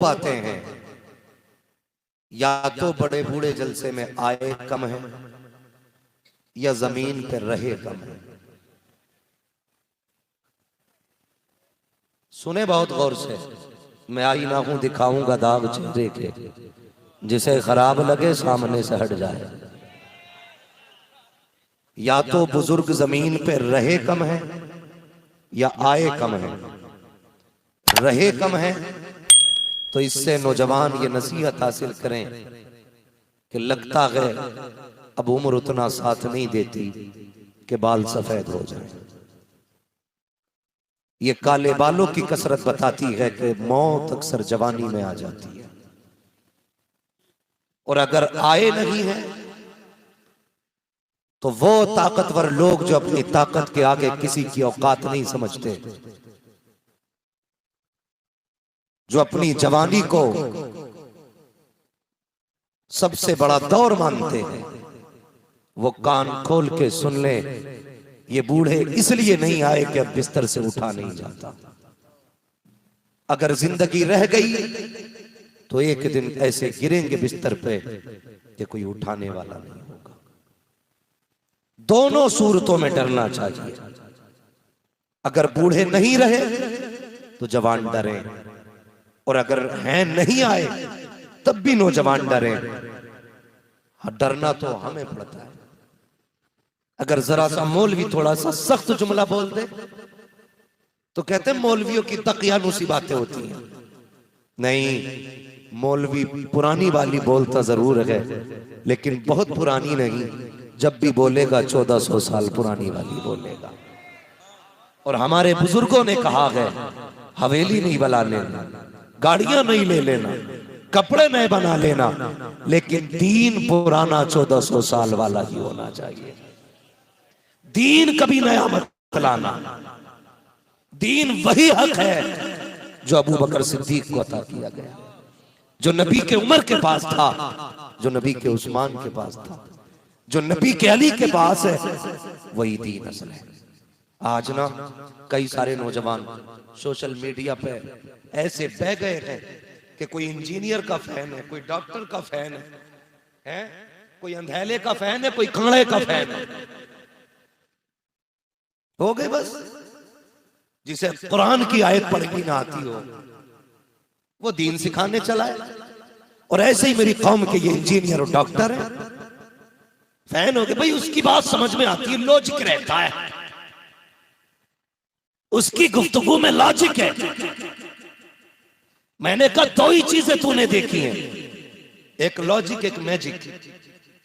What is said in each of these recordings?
बातें हैं, या तो बड़े बूढ़े जलसे में आए कम है या जमीन पर रहे कम है। सुने बहुत गौर से, मैं आईना हूं दिखाऊंगा दाग चेहरे के, जिसे खराब लगे सामने से हट जाए। या तो बुजुर्ग जमीन पे रहे कम है या आए कम है। रहे कम है तो इससे नौजवान ये नसीहत हासिल करें कि लगता है अब उम्र उतना साथ नहीं देती कि बाल सफेद हो जाए। ये काले बालों की कसरत बताती है कि मौत अक्सर जवानी में आ जाती है। और अगर आए नहीं है तो वो ताकतवर लोग जो अपनी ताकत के आगे किसी की औकात नहीं समझते, जो अपनी जवानी को सबसे बड़ा दौर मानते हैं, वो कान खोल के सुन ले, ये बूढ़े इसलिए नहीं आए कि अब बिस्तर से उठा नहीं जाता। अगर जिंदगी रह गई तो एक दिन ऐसे गिरेंगे बिस्तर पे कि कोई उठाने वाला नहीं होगा। दोनों सूरतों में डरना चाहिए। अगर बूढ़े नहीं रहे तो जवान डरे, और अगर हैं नहीं आए तब भी नौजवान डरे। डरना तो हमें पड़ता है। अगर जरा सा मौलवी थोड़ा सा सख्त जुमला बोल दे तो कहते हैं मौलवियों की तकियानुसी बातें होती हैं। नहीं, मौलवी पुरानी वाली बोलता जरूर है, लेकिन बहुत पुरानी नहीं। जब भी बोलेगा 1400 साल पुरानी वाली बोलेगा। और हमारे बुजुर्गों ने कहा है, हवेली नहीं बना लेना, गाड़ियां नहीं ले लेना, कपड़े नहीं बना लेना, लेकिन दीन पुराना 1400 साल वाला ही होना चाहिए। दीन कभी नया मत लाना। दीन वही हक है जो अबू बकर सिद्दीक को अता किया गया, जो नबी के उमर के पास था, जो नबी के उस्मान के पास था, जो नबी के अली के पास है, वही दीन असल है। आज ना कई सारे नौजवान सोशल मीडिया पे ऐसे बह गए हैं कि कोई इंजीनियर का फैन है, कोई डॉक्टर का फैन है, कोई अंधेले का फैन है, कोई कांगड़े का फैन है। हो गए बस। जिसे कुरान की आयत पढ़नी ना आती हो वो दीन सिखाने चला है। और ऐसे ही मेरी कौम के ये इंजीनियर और डॉक्टर है, फैन हो गए। भाई उसकी बात समझ में आती है, लॉजिक रहता है, उसकी गुफ्तगू में लॉजिक है। मैंने कहा दो ही चीजें तूने देखी हैं, एक लॉजिक एक मैजिक,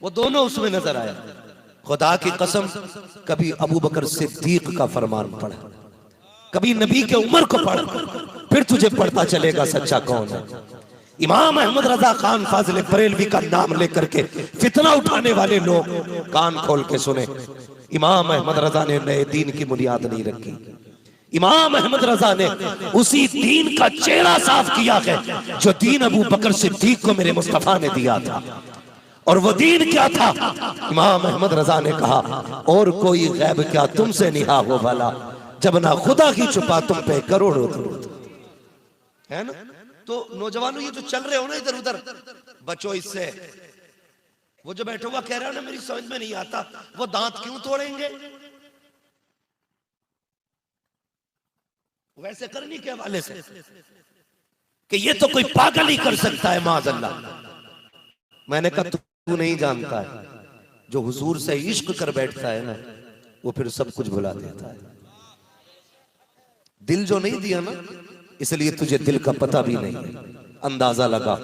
वो दोनों उसमें नजर आया। खुदा की कसम, कभी अबू बकर सिद्दीक का फरमान पढ़, कभी नबी के उमर को पढ़, फिर तुझे पढ़ता चलेगा सच्चा कौन है। इमाम अहमद रजा खान फाजिल बरेलवी का नाम लेकर के फितना उठाने वाले लोग कान खोल के सुने। इमाम अहमद रजा ने नए दीन की बुनियाद नहीं रखी। इमाम अहमद रजा ने उसी दीन का चेहरा साफ किया है जो दीन अबू बकर सिद्दीक को मेरे मुस्तफा ने दिया था। और वो दीन क्या था? इमाम अहमद रजा ने कहा, और कोई गैब क्या तुमसे निहा हो भला, जब ना खुदा की छुपा तुम पे करोड़ों दरूद। है ना? तो नौजवानों ये जो चल रहे हो ना इधर उधर, बचो इससे। वो जो बैठा हुआ कह रहा है ना मेरी समझ में नहीं आता, वो दांत क्यों तोड़ेंगे? वैसे करनी के हवाले से कि ये तो कोई पागल ही कर सकता है माज़अल्लाह। मैंने कहा तू नहीं जानता है, जो हुजूर से इश्क कर बैठता है ना, वो फिर सब कुछ भुला देता है। दिल जो नहीं दिया ना, इसलिए तुझे दिल का पता भी नहीं है। अंदाजा लगा,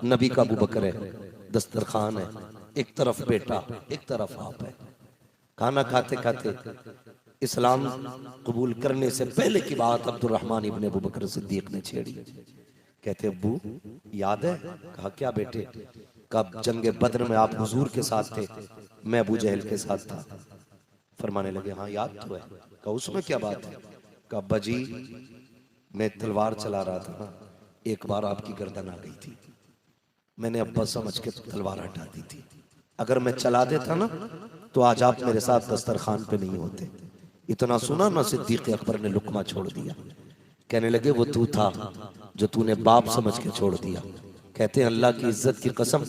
नबी का अबू बकर है, दस्तरखान है, एक तरफ बेटा एक तरफ आप है। खाना खाते खाते इस्लाम कबूल करने से पहले की बात अब्दुर्रहमान इब्ने अबू बकर सिद्दीक ने छेड़ी। कहते अब्बू याद है? कहा क्या बेटे? कब जंगे बद्र में आप हुजूर के साथ थे, मैं अबू जहल के साथ था। फरमाने लगे हाँ याद तो है। कहा उसमें क्या बात है? कहा अब्बा जी मैं तलवार चला रहा था ना, एक बार आपकी गर्दन आ गई थी, मैंने अब्बा समझ के तलवार हटा दी थी। अगर मैं चला देता ना तो आज आप मेरे साथ दस्तरखान पे नहीं होते। इतना सुना ना, सिद्दीक अकबर ने लुकमा छोड़ दिया। कहने लगे वो तू था जो तूने बाप समझ के छोड़ दिया। कहते हैं अल्लाह की इज्जत की कसम,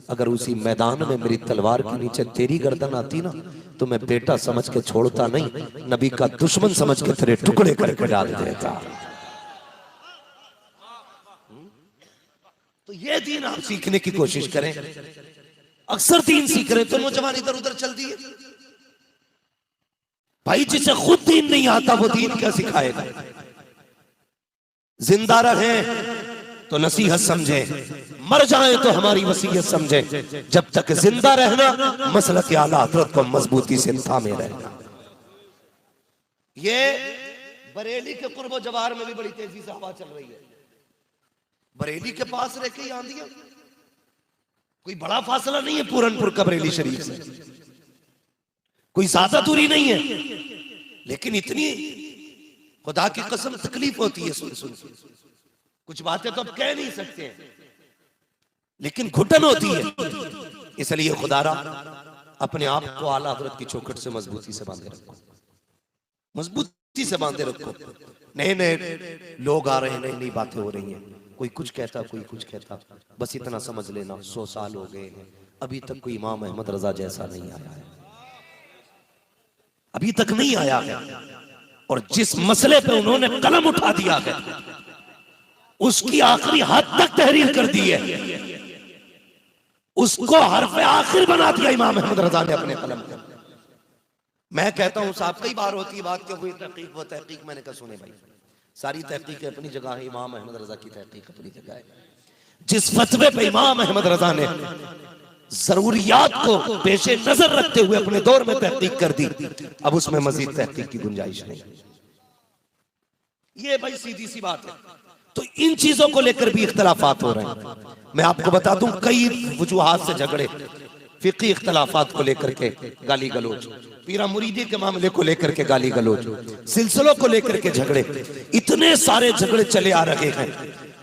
अगर उसी मैदान में मेरी तलवार के नीचे तेरी गर्दन आती ना तो मैं बेटा समझ के छोड़ता नहीं, नबी का दुश्मन समझ के तेरे टुकड़े करके डाल देता। तो ये दीन आप सीखने की कोशिश करें। अक्सर दीन सीख रहे तो नौजवान इधर उधर चल दिए। भाई जिसे खुद दीन नहीं आता वो दीन क्या सिखाएगा। जिंदा रहे तो नसीहत समझे, मर जाए तो हमारी वसीयत समझे। जब तक जिंदा रहना मसलक आला हज़रत को मजबूती से थामे रहना। ये बरेली के कुर्बो जवार में भी बड़ी तेजी से हवा चल रही है। बरेली के पास रह के आंधियां, कोई बड़ा फासला नहीं है पूरनपुर का बरेली शरीफ से, कोई ज्यादा दूरी नहीं है, लेकिन इतनी खुदा की कसम तकलीफ होती है सुन सुन। कुछ बातें तो अब कह नहीं सकते हैं, लेकिन घुटन होती है। इसलिए खुदारा अपने आप को आला हज़रत की चौखट से मजबूती से बांधे रखो, मजबूती से बांधे रखो। नए नए लोग आ रहे हैं, नई नई बातें हो रही हैं, कोई कुछ कहता कोई कुछ कहता, बस इतना समझ लेना 100 साल हो गए हैं, अभी तक कोई इमाम अहमद रजा जैसा नहीं आया है, अभी तक नहीं आया है। और जिस मसले पे उन्होंने कलम उठा दिया है उसकी आखिरी हद तक तहरीर कर दी है, उसको हरफ आखिर बना दिया इमाम अहमद रजा ने अपने कलम पे। मैं कहता हूं साहब, कई बार होती है बात कि हुई तहकीक वो तहकीक, मैंने कहा सुने भाई, सारी तहकीक अपनी जगह है, इमाम अहमद रजा की तहकीक अपनी जगह है। जिस फतवे पे इमाम अहमद रजा ने जरूरियात को पेशे नजर रखते हुए अपने दौर में तहकीक कर दी, अब उसमें मजीद तहकीक की गुंजाइश नहीं। ये भाई सीधी सी बात है। तो इन चीजों को लेकर भी इख्तलाफात हो रहे हैं। मैं आपको बता दूं कई वजूहात से झगड़े, फिकी इख्तलाफात को लेकर के गाली गलोच, पीरा मुरीदी के मामले को लेकर के गाली गलोच, सिलसिलों को लेकर के झगड़े, इतने सारे झगड़े चले आ रहे हैं।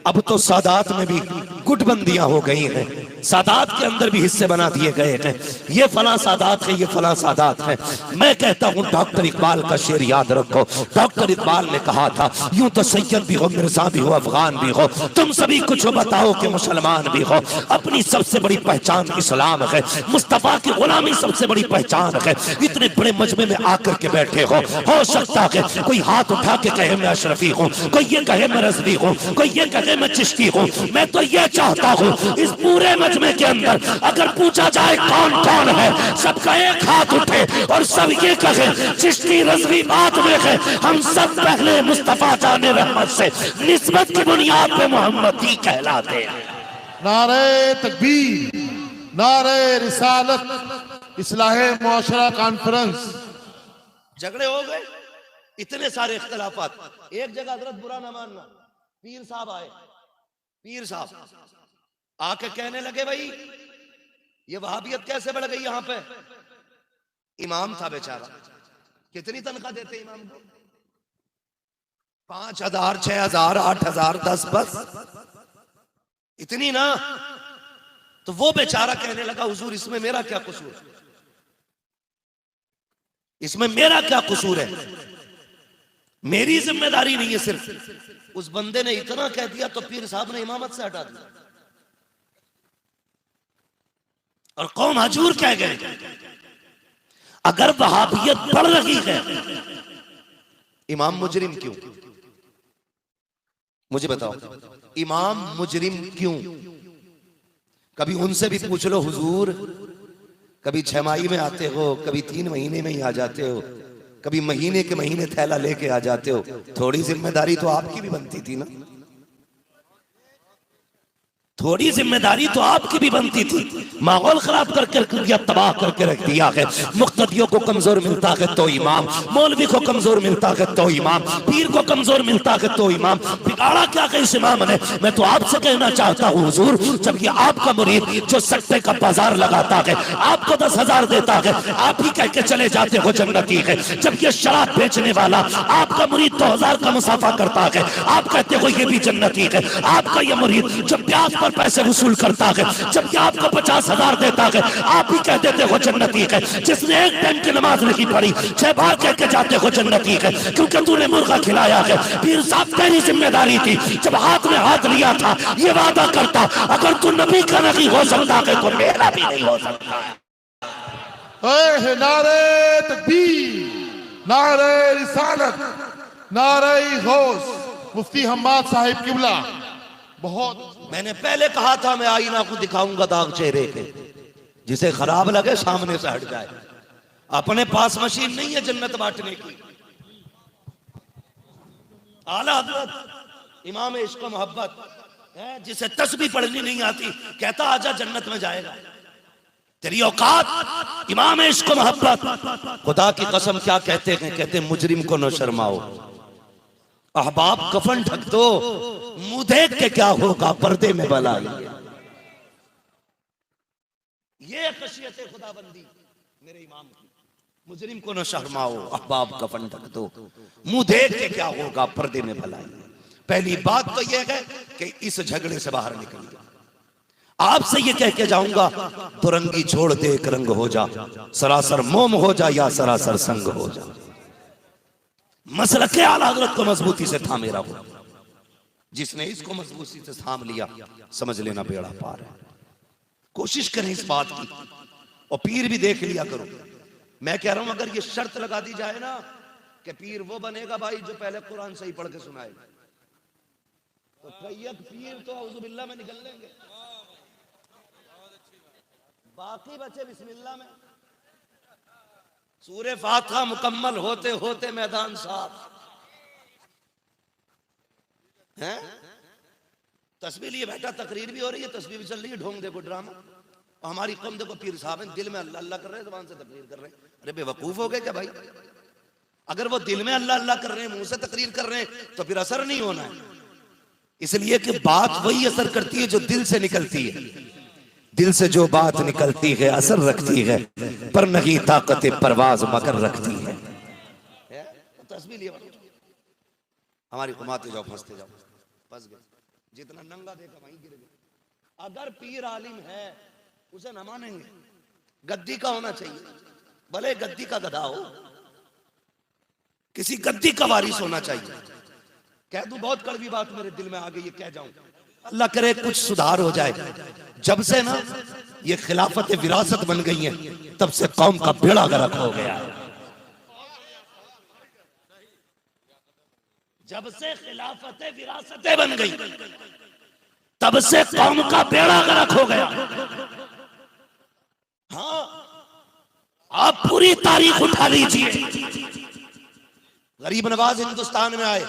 अब तो सादात में भी गुटबंदियां हो गई हैं, सादात के अंदर भी हिस्से बना दिए गए हैं, ये फला सादात है, ये फला सादात है। मैं कहता हूं डॉक्टर इकबाल का शेर याद रखो। डॉक्टर इकबाल ने कहा था, यूं तो सैयद भी हो, मिर्जा भी हो, अफगान भी हो, तुम सभी कुछ बताओ कि मुसलमान भी हो। अपनी सबसे बड़ी पहचान इस्लाम है, मुस्तफा की गुलामी सबसे बड़ी पहचान है। इतने बड़े मजमे में आकर के बैठे हो सकता है कोई हाथ उठा के कहे मैं अशरफी हूँ, कोई ये कहे मैं रज़वी हूँ, कोई ये कहे मैं चिश्ती हूँ। मैं तो ये चाहता हूँ इस पूरे मजमे के अंदर अगर पूछा जाए कौन कौन है, सबका एक हाथ उठे और सब ये कहे चिश्ती रज़वी बात में है, हम सब पहले मुस्तफा जाने रहमत से निस्बत की बुनियाद पे मोहम्मदी कहलाते हैं। नारे तकबीर, नारे रिसालत, इस्लाहे मुआशरा कॉन्फ्रेंस। झगड़े हो गए, इतने सारे इख्तलाफात। एक जगह हजरत बुरा ना मानना, पीर साहब आए, पीर साहब आके कहने लगे भाई ये वहाबियत कैसे बढ़ गई यहाँ पे। इमाम था बेचारा, कितनी तनख्वाह देते इमाम को? 5,000, 6,000, 8,000, 10 बस इतनी ना। तो वो बेचारा कहने लगा हुजूर इसमें मेरा क्या कसूर, इसमें मेरा क्या कसूर है, मेरी जिम्मेदारी नहीं है सिर्फ। उस बंदे ने इतना कह दिया तो पीर साहब ने इमामत से हटा दिया और कौम हजूर कह गए। अगर वहाबियत बढ़ रही है, इमाम मुजरिम क्यों? मुझे बताओ, इमाम मुजरिम क्यों? कभी उनसे भी पूछ लो हुजूर, कभी 6 माही में आते हो, कभी 3 महीने में ही आ जाते हो, कभी महीने के महीने थैला लेके आ जाते हो, थोड़ी जिम्मेदारी तो आपकी भी बनती थी ना, थोड़ी जिम्मेदारी तो आपकी भी बनती थी। माहौल खराब करके रख दिया, तबाह करके रख दिया है। मुक्तदियों को कमजोर मिलता है तो इमाम, मौलवी को कमजोर मिलता है तो इमाम, पीर को कमजोर मिलता है तो इमाम। बिगाड़ा क्या है इस इमाम ने? मैं तो आपसे कहना चाहता हूँ हुजूर, जब ये आपका मुरीद जो सट्टे का बाजार लगाता है, आपको 10,000 देता है, आप ही कह के चले जाते हो जन्नती है। जब ये शराब बेचने वाला आपका मुरीद 2,000 का मुसाफा करता है, आप कहते हो ये भी जन्नती है। आपका ये मुरीद जो प्यास पर पर पैसे वसूल करता है, जब ये आपको 50,000 देता है, आप ही कह देते हो जन्नती है। जिसने एक टाइम की नमाज नहीं पढ़ी, 6 बार कह के जाते हो जन्नती है, क्योंकि तूने मुर्गा खिलाया है। पीर साहब तेरी जिम्मेदारी थी, जब हाथ में हाथ लिया था ये वादा करता, अगर तू नबी का नहीं हो सकता है तो मेरा भी नहीं हो सकता है। नारे तकबीर, नारे रिसालत, नारे गौस, मुफ्ती हम्माद साहिब किबला। बहुत मैंने पहले कहा था मैं आईना को दिखाऊंगा दाग चेहरे के, जिसे खराब लगे सामने से हट जाए। अपने पास मशीन नहीं है जन्नत बांटने की। आला हजरत इमाम इश्क मोहब्बत है, जिसे तस्बीह पढ़नी नहीं आती, कहता आजा जन्नत में जाएगा। तेरी औकात इमाम इश्क मोहब्बत। खुदा की कसम क्या कहते हैं, कहते हैं मुजरिम को न शर्माओ, अहबाब कफन ढक दो, मुंह देख के क्या होगा पर्दे में बला। ये खशियत खुदाबंदी मेरे इमाम की। मुजरिम को न शर्माओ, अहबाब कफन ढक दो, मुंह देख के क्या होगा पर्दे में भलाई। पहली बात तो यह है कि इस झगड़े से बाहर निकलिए। आपसे ये कह के जाऊंगा, दुरंगी छोड़ दे एक रंग हो जा, सरासर मोम हो जा या सरासर संग हो जा। मसलक आला हज़रत को मजबूती से थामे रहो। जिसने इसको मजबूती से थाम लिया समझ लेना बेड़ा पार है। कोशिश करें इस बात की, और पीर भी देख लिया करो। मैं कह रहा हूं अगर ये शर्त लगा दी जाए ना कि पीर वो बनेगा भाई जो पहले कुरान सही पढ़ के सुनाएगा, तो कई पीर तो औज़ुबिल्लाह में निकल लेंगे, बाकी बचे बिस्मिल्लाह में। सूरे फातिहा मुकम्मल होते होते मैदान साफ है। तस्बीह लिए बैठा, तकरीर भी हो रही है, तस्बीह भी चल रही है, ढोंग देखो ड्रामा। हमारी कौम देखो पीर साहब हैं, दिल में अल्लाह अल्लाह कर रहे हैं, ज़बान से तकरीर कर रहे हैं। अरे बेवकूफ हो गए क्या भाई? अगर वो दिल में अल्लाह अल्लाह कर रहे हैं, मुंह से तकरीर कर रहे हैं, तो फिर असर नहीं होना है। इसलिए कि बात वही असर करती है जो दिल से निकलती है। दिल से जो बात निकलती है असर रखती है, पर नहीं ताकत परवाज मगर रखती है। तस्बीह लिए हमारी कुमाते जाओ, फंसते जाओ, फंस गए। जितना नंगा देखा वहीं गिर गए। अगर पीर आलिम है उसे न मानेंगे, गद्दी का होना चाहिए, भले गद्दी का गधा हो, किसी गद्दी का वारिस होना चाहिए। कह दूं बहुत कड़वी बात मेरे दिल में आ गई, ये कह जाऊं, अल्लाह करे कुछ सुधार हो जाए। जब से ना ये खिलाफत विरासत बन गई है, तब से कौम का बेड़ा गर्क हो गया है। जब से खिलाफत विरासत बन गई, तब से कौम का बेड़ा गर्क हो गया। हाँ, आप पूरी तारीख उठा लीजिए। गरीब नवाज हिंदुस्तान में आए,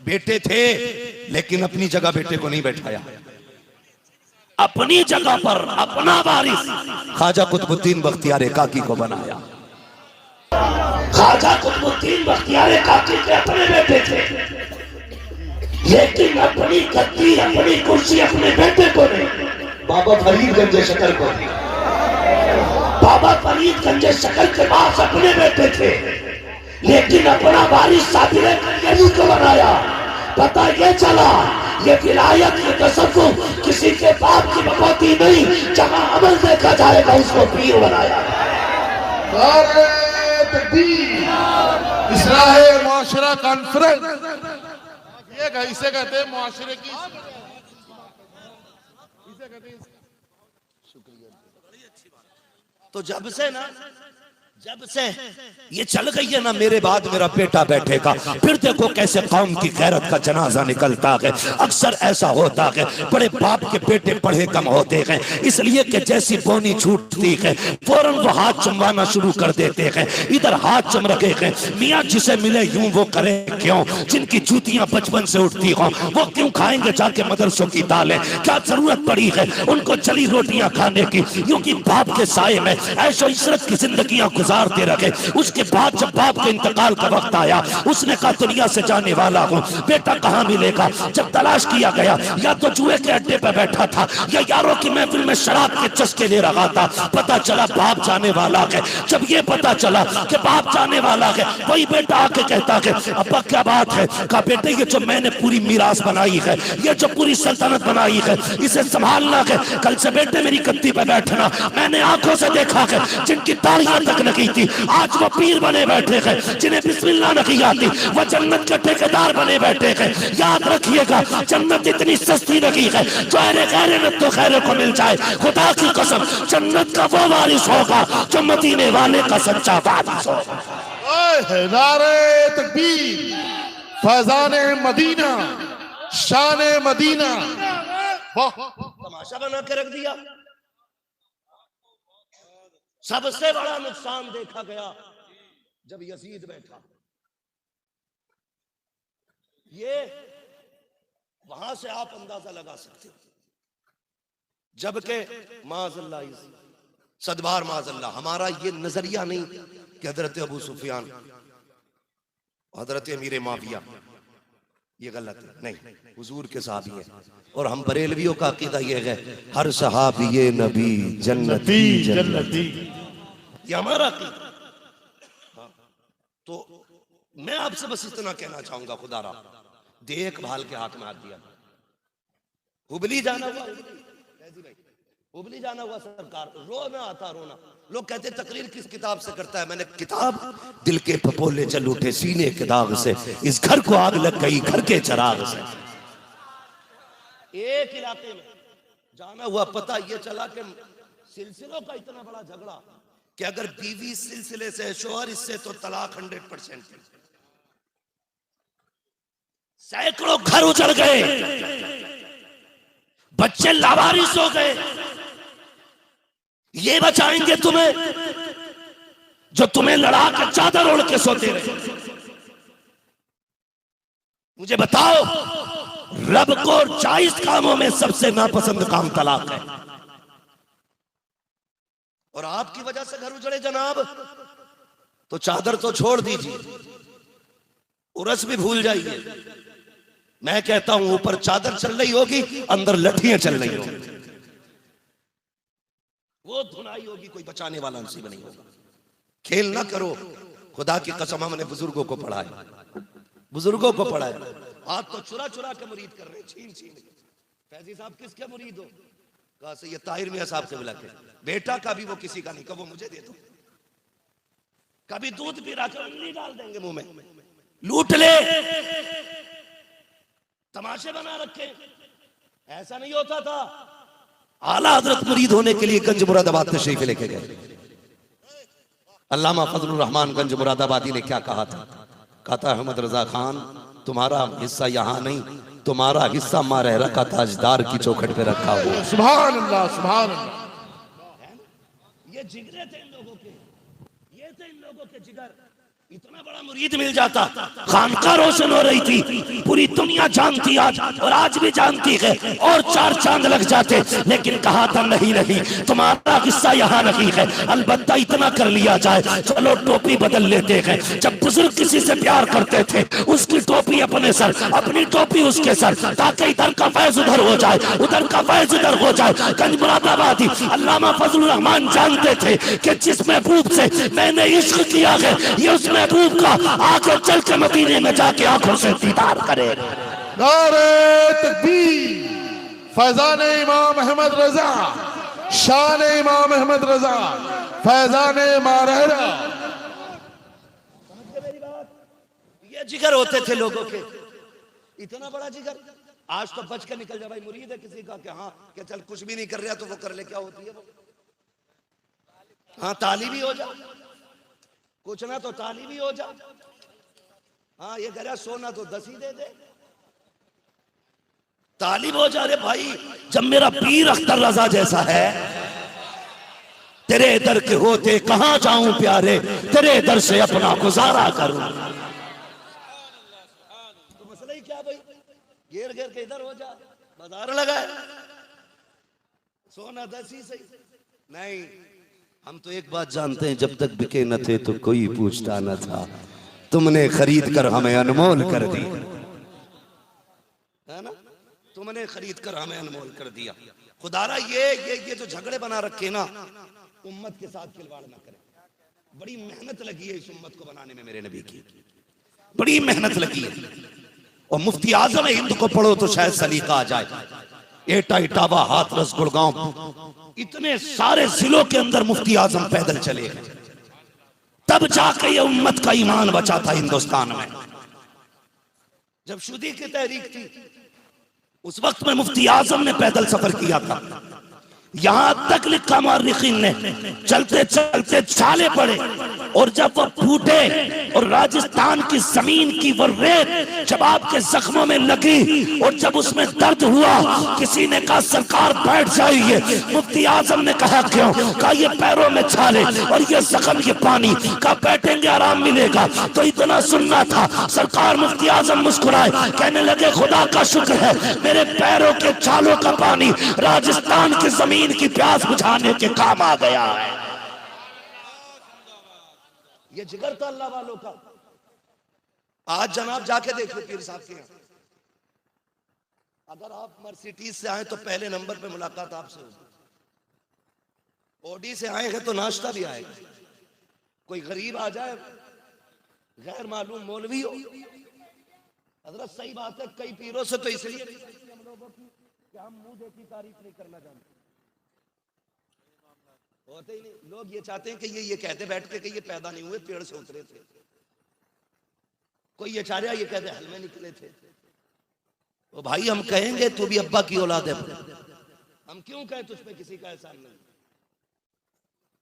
बेटे थे लेकिन अपनी जगह बेटे को नहीं बैठाया, अपनी जगह पर अपना वारिस ख्वाजा कुतुबुद्दीन बख्तियार काकी को बनाया। ख्वाजा कुतुबुद्दीन बख्तियार काकी के अपने बेटे थे, लेकिन अपनी गद्दी अपनी कुर्सी अपने बेटे को नहीं। बाबा फरीद गंजे शकर को, बाबा फरीद गंजे शकर के पास अपने बेटे थे, लेकिन अपना वारिस साबिर कन्यरी को बनाया। पता ये चला ये विलायत की कसम को किसी के बाप की बकौती नहीं, जहां अमल देखा जाएगा उसको पीर बनाया। नारे तकबीर, इस्लाहे मुआशरा कॉन्फ्रेंस, ये इसे कहते हैं मुआशरे की, इसे कहते हैं। तो जब से ये चल गई है ना, मेरे बाद मेरा बेटा बैठेगा, फिर देखो कैसे कौम की गैरत का जनाजा निकलता है। अक्सर ऐसा होता है बड़े बाप के बेटे पढ़े कम होते हैं, इसलिए कि जैसी बोनी छूटती है फौरन वो हाथ चुमवाना शुरू कर देते हैं। इधर हाथ चम रखे हैं, मियाँ जिसे मिले यूं वो करे क्यों, जिनकी जूतियां बचपन से उठती हों वो क्यों खाएंगे जाके मदरसों की दालें, क्या जरूरत पड़ी है उनको चली रोटियां खाने की, क्योंकि बाप के साये में ऐशो इशरत की जिंदगियां गुजार गुजारते रखे। उसके बाद जब बाप के इंतकाल का वक्त आया, उसने कहा दुनिया से जाने वाला हूँ, बेटा कहाँ मिलेगा। जब तलाश किया गया, या तो जुए के अड्डे पे बैठा था या यारों की महफिल में शराब के चस्के ले रहा था। पता चला बाप जाने वाला है। जब ये पता चला कि बाप जाने वाला है, वही बेटा आके कहता है अब्बा क्या बात है। कहा बेटे ये जो मैंने पूरी मीरास बनाई है, ये जो पूरी सल्तनत बनाई है, इसे संभालना है। कल से बेटे मेरी गद्दी पे बैठना। मैंने आंखों से देखा है जिनकी ताड़ियां तक नहीं थी, आज वो पीर बने बैठे हैं। जिन्हें बिस्मिल्लाह नहीं आती, वो जन्नत के ठेकेदार बने बैठे हैं। याद रखिएगा जन्नत इतनी सस्ती नहीं है जो अरे गैरे न तो खैर को मिल जाए। खुदा की कसम जन्नत का वो वारिस होगा जो मदीने वाले का सच्चा वारिस होगा। नारे तकबीर, फैजान मदीना, शान मदीना। तमाशा बना के रख दिया। सबसे बड़ा नुकसान देखा गया जब यजीद बैठा। ये वहां से आप अंदाजा लगा सकते हो। जबकि माज़अल्लाह सदबार माज़अल्लाह हमारा ये नजरिया नहीं कि हजरत अबू सुफियान, हजरत अमीर माविया ये गलत है, नहीं, हुजूर के साहबी हैं। और हम बरेलवियों का अकीदा ये है हर सहाबी ये नबी जन्नती जन्नती, ये हमारा अकीदा। हाँ। तो मैं आपसे बस इतना कहना चाहूंगा, खुदारा देखभाल के हाथ में हाथ दिया। हुबली जाना हुआ, हुबली जाना हुआ सरकार, रोना आता रोना। लोग कहते तकरीर किस किताब से करता है। मैंने किताब, दिल के फपोले जल उठे सीने के दाग से, इस घर को आग लग गई घर के चिराग से। एक इलाके में जाना हुआ, पता ये चला कि सिलसिलों का इतना बड़ा झगड़ा कि अगर बीवी सिलसिले से, शोहर इससे, तो तलाक 100%। सैकड़ों घर उजड़ गए, बच्चे लावारिस हो गए। ये बचाएंगे तुम्हें जो तुम्हें लड़ा कर चादर ओढ़ के सोते रहे। मुझे बताओ, रब को 40 कामों में सबसे नापसंद काम तलाक है, और आपकी वजह से घर उजड़े जनाब। तो चादर तो छोड़ दीजिए, उरस भी भूल जाइए। मैं कहता हूं ऊपर चादर चल रही होगी, अंदर लठियां चल रही होगी, वो धुनाई होगी, कोई बचाने वाला नसीब नहीं होगा। खेल ना करो, खुदा की कसम हमने बुजुर्गों को पढ़ाया, बुजुर्गों को पढ़ाया। आप तो चुरा चुरा के मुरीद कर रहे हैं, छीन छीन के। फैजी साहब किसके मुरीद हो? कहा से ये ताहिर मियां साहब से मिला के। बेटा का भी वो किसी का नहीं, कब वो मुझे दे दो। कभी दूध पी रहा कर उंगली डाल देंगे मुंह में, लूट ले, तमाशे बना रखे। ऐसा नहीं होता था। आला हजरत मुरीद होने के लिए गंज मुरादाबाद तशरीफ लेके गए। अल्लामा फजलुर रहमान गंज मुरादाबादी ने क्या कहा था? कहा था अहमद रजा खान तुम्हारा हिस्सा यहाँ नहीं, तुम्हारा हिस्सा मारे रखा ताजदार की चौखट पे रखा हुआ। सुभान अल्लाह, सुभान अल्लाह। ये जिगरे थे इन लोगों के, ये थे इन लोगों के जिगर। इतना बड़ा मुरीद मिल जाता, खानका रोशन हो रही थी, पूरी दुनिया जानती आज, और आज भी जानती है, और 4 चांद लग जाते। लेकिन कहा था नहीं नहीं, तुम्हारा हिस्सा यहाँ नहीं है। अलबत्ता इतना कर लिया जाए, चलो टोपी बदल लेते हैं। जब बुजुर्ग किसी से प्यार करते थे, उसकी टोपी अपने सर, अपनी टोपी उसके सर, ताकि इधर का फैज उधर हो जाए, उधर का फैज इधर हो जाए। गंज मुरादाबादी अल्लामा फजलुर रहमान जानते थे कि जिस महबूब से मैंने इश्क किया है, ये उस महबूब का आगे चल के मदीने में जाके आंखों से दीदार करे। नारे तकबीर, फैजान इमाम अहमद रजा, शान इमाम अहमद रजा, फैजान मारहरा। ये जिगर होते थे लोगों के, इतना बड़ा जिगर। आज तो बच के निकल जाए भाई, मुरीद है किसी का, कि हाँ कि चल कुछ भी नहीं कर रहा तो वो कर ले, क्या होती है वो? हाँ तालीबी हो जा, कुछ ना तो तालीबी हो जा। हाँ ये कह रहा सोना तो 10 ही दे दे, तालिब हो जा। रे भाई जब मेरा पीर अख्तर रजा जैसा है, तेरे दर के होते कहां जाऊं प्यारे, तेरे दर से अपना गुजारा करूं। तो मसला ही क्या भाई, घेर घेर के इधर हो जा, बाजार लगाए, सोना 10 ही सही नहीं। हम तो एक बात जानते हैं, जब तक बिके न थे तो कोई पूछता न था, तुमने खरीद कर हमें अनमोल कर दिया, है ना? तुमने खरीद कर हमें अनमोल कर दिया। खुदारा ये जो झगड़े बना रखे ना, उम्मत के साथ खिलवाड़ ना करें। बड़ी मेहनत लगी है इस उम्मत को बनाने में, मेरे नबी की बड़ी मेहनत लगी है। और मुफ्ती आजम हिंद को पढ़ो तो शायद सलीका आ जाए। एटा, इटावा, हाथरस, गुड़गांव, इतने सारे जिलों के अंदर मुफ्ती आजम पैदल चले गए, तब जाकर ये उम्मत का ईमान बचा था हिंदुस्तान में। जब शुदी की तहरीक थी, उस वक्त में मुफ्ती आजम ने पैदल सफर किया था। यहां तक लिखा मुअर्रिखीन ने, चलते चलते छाले पड़े, और जब वो फूटे और राजस्थान की जमीन की वो रेत जब आपके जख्मों में लगी और जब उसमें दर्द हुआ, किसी ने कहा सरकार बैठ जाइए। मुफ्ती आजम ने कहा क्यों? कहा ये पैरों में छाले और ये जख्म, ये पानी, कहा बैठेंगे आराम मिलेगा। तो इतना सुनना था। सरकार मुफ्ती आजम मुस्कुराए, कहने लगे खुदा का शुक्र है मेरे पैरों के छालों का पानी राजस्थान की जमीन की प्यास बुझाने के काम आ गया है। ये जिगर था अल्लाह वालों का। आज जनाब जाके देखो पीर साहब के यहाँ, अगर आप मर्सिडीज से आए तो पहले नंबर पे मुलाकात आपसे होगी, ओडी से आए हैं तो नाश्ता भी आएगा। कोई गरीब आ जाए, गैर मालूम मौलवी हो, हजरत सही बात है, कई पीरों से तो इसलिए हम लोगों की कि हम मुंह देखी तारीफ नहीं करना जानते, होते ही नहीं। लोग ये चाहते हैं कि ये कहते बैठ के कि ये पैदा नहीं हुए, पेड़ से उतरे थे। कोई ये चाह रहा, ये कहते हल में निकले थे। तो भाई हम कहेंगे तू भी अब्बा की औलाद है, हम क्यों कहें तुझ पे किसी का एहसान नहीं।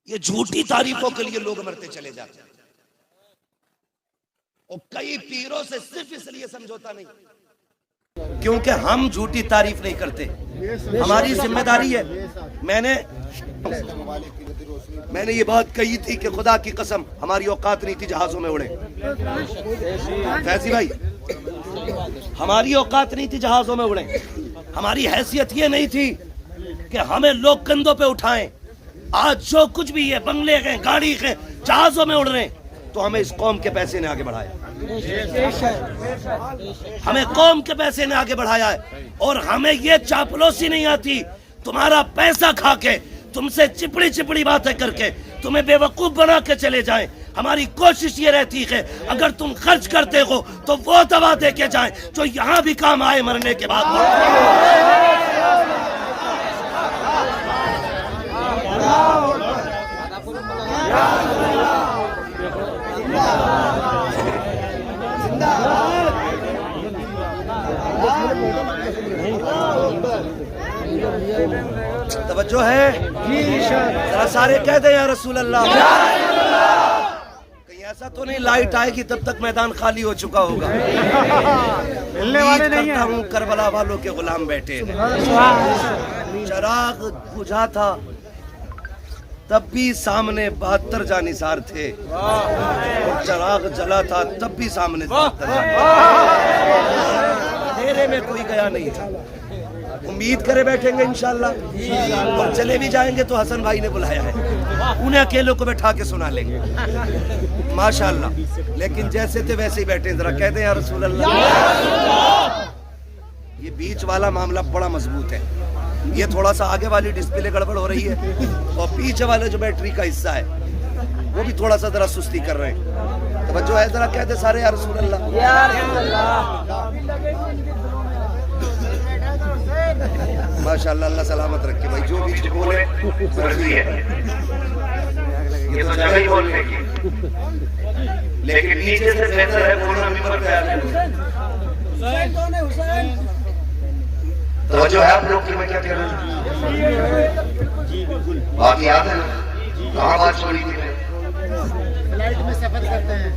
ये झूठी तारीफों के लिए लोग मरते चले जाते हैं, और कई पीरों से सिर्फ इसलिए समझौता नहीं क्योंकि हम झूठी तारीफ नहीं करते। हमारी जिम्मेदारी है। मैंने ये बात कही थी कि खुदा की कसम हमारी औकात नहीं थी जहाजों में उड़े। फैजी भाई, हमारी औकात नहीं थी जहाजों में उड़े। हमारी हैसियत ये नहीं थी कि हमें लोग कंधों पे उठाएं। आज जो कुछ भी है, बंगले हैं, गाड़ी है, जहाजों में उड़ रहे हैं, तो हमें इस कौम के पैसे ने आगे बढ़ाया। हमें कौम के पैसे ने आगे बढ़ाया है। और हमें ये चापलूसी नहीं आती तुम्हारा पैसा खा के, तुमसे चिपड़ी चिपड़ी बातें करके तुम्हें बेवकूफ बना के चले जाएं। हमारी कोशिश ये रहती है अगर तुम खर्च करते हो तो वो दवा दे के जाएं जो यहाँ भी काम आए मरने के बाद। तवज्जो है, जरा सारे कह दे या रसूल अल्लाह। कहीं ऐसा तो नहीं लाइट आएगी तब तक मैदान खाली हो चुका होगा। मिलने वाले नहीं है। करबला वालों के गुलाम बैठे, चराग बुझा था तब भी सामने 72 जानिसार थे, और चराग जला था तब भी सामने 72 अंधेरे में कोई गया नहीं था। उम्मीद करे बैठेंगे इंशाल्लाह, और चले भी जाएंगे तो हसन भाई ने बुलाया है, उन्हें अकेलों को बैठा के सुना लेंगे माशाल्लाह। लेकिन जैसे थे वैसे ही बैठे। जरा कहते हैं या रसूल अल्लाह। ये बीच वाला मामला बड़ा मजबूत है। ये थोड़ा सा आगे वाली डिस्प्ले गड़बड़ हो रही है, और पीछे वाले जो बैटरी का हिस्सा है वो भी थोड़ा सा जरा सुस्ती कर रहे हैं। तो बच्चों है, जरा कहते सारे या रसूल अल्लाह। माशाल्लाह, अल्लाह सलामत रखे भाई। जो भी बोले मर्जी है, ये तो जगह ही बोलने की, लेकिन नीचे से बेहतर है बोलना मिंबर पे आके। तो जो है आप लोग की मैं क्या कह रहा हूँ, बाकी याद है कहाँ बात छोड़ी थी? फ्लाइट में सफर करते हैं।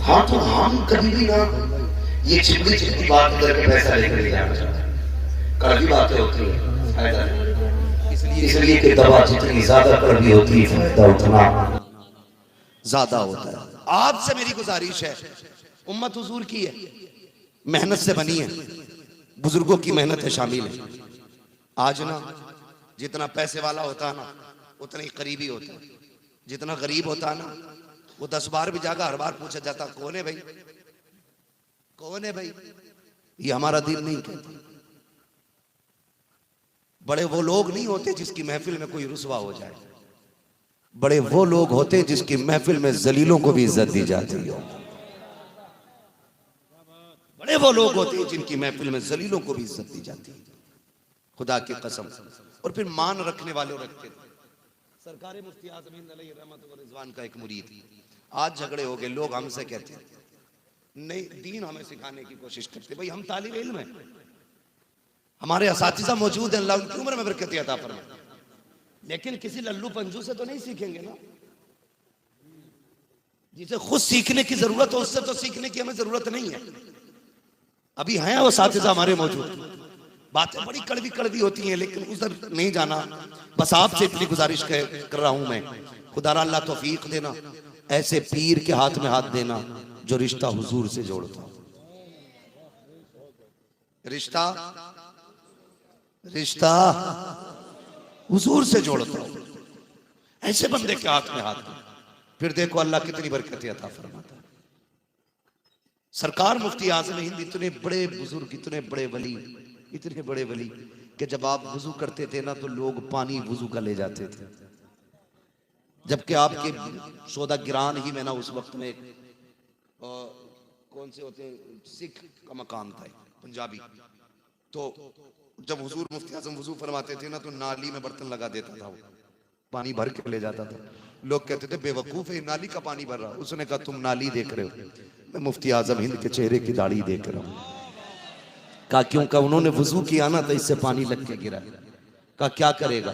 हाँ, तो हम कभी भी ना ये चिपड़ी चिपड़ी बात करके पैसा लेकर जाना चाहते। कड़वी बातें होती है, इसलिए कि दवा जितनी ज्यादा कड़वी होती है फायदा उतना ज्यादा होता है। आपसे मेरी गुजारिश है, उम्मत हुजूर की है, मेहनत से बनी है, बुजुर्गों की मेहनत है शामिल है। आज ना जितना पैसे वाला होता है ना उतना ही करीबी होता है। जितना गरीब होता है ना, वो 10 बार भी जागा, हर बार पूछा जाता कौन है भाई, कौन है भाई। ये हमारा दीन नहीं कहता। बड़े वो लोग नहीं होते जिसकी महफिल में कोई रुसवा हो जाए, बड़े वो लोग होते जिसकी महफिल में जलीलों को भी इज्जत दी जाती हो। बड़े वो लोग होते हैं जिनकी महफिल में जलीलों को भी इज्जत दी जाती है, खुदा की कसम। और फिर मान रखने वाले रखते थे। सरकार मुफ्ती आज़म हिंद अलैहि रहमत व रिज़वान का एक मुरीद, आज झगड़े हो गए, लोग हमसे कहते हैं नहीं, दीन हमें सिखाने की कोशिश करते। भाई हम तालिब इल्म है, हमारे असातिज़ा मौजूद हैं, अल्लाह उनकी उम्र में बरकत अता फरमाए, लेकिन किसी लल्लू पंजू से तो नहीं सीखेंगे ना। जिसे खुद सीखने की जरूरत हो उससे तो सीखने की हमें जरूरत नहीं है। अभी हैं वो असातिज़ा हमारे मौजूद, बातें बड़ी कड़वी कड़वी होती हैं, लेकिन उधर नहीं जाना। बस आपसे इतनी गुजारिश कर रहा हूं मैं, खुदा अल्लाह तौफीक देना, ऐसे पीर के हाथ में हाथ देना जो रिश्ता हुजूर से जोड़ता हो। रिश्ता रिश्ता हुजूर से जोड़ता हो, ऐसे बंदे के हाथ में हाथ दे, फिर देखो अल्लाह कितनी बरकत अता फरमाता है। सरकार मुफ्ती आज़म हिंद इतने बड़े बुजुर्ग, इतने बड़े वली, इतने बड़े वली कि जब आप वुजू करते थे ना तो लोग पानी वुजू का ले जाते थे, जबकि आपके सौदा गिरान ही में ना उस वक्त में कौन से होते हैं, सिख का मकाम था पंजाबी, तो जब हुजूर मुफ्ती आज़म वुजू फरमाते थे ना तो नाली में बर्तन लगा देता था, वो पानी भर के ले जाता था। लोग कहते थे बेवकूफ है, नाली का पानी भर रहा। उसने कहा तुम नाली देख रहे हो, मैं मुफ्ती आज़म हिंद के चेहरे की दाढ़ी देख रहा हूँ। कहा क्यों? कहा उन्होंने वुजू किया ना तो इससे पानी लग के गिरा। कहा क्या करेगा?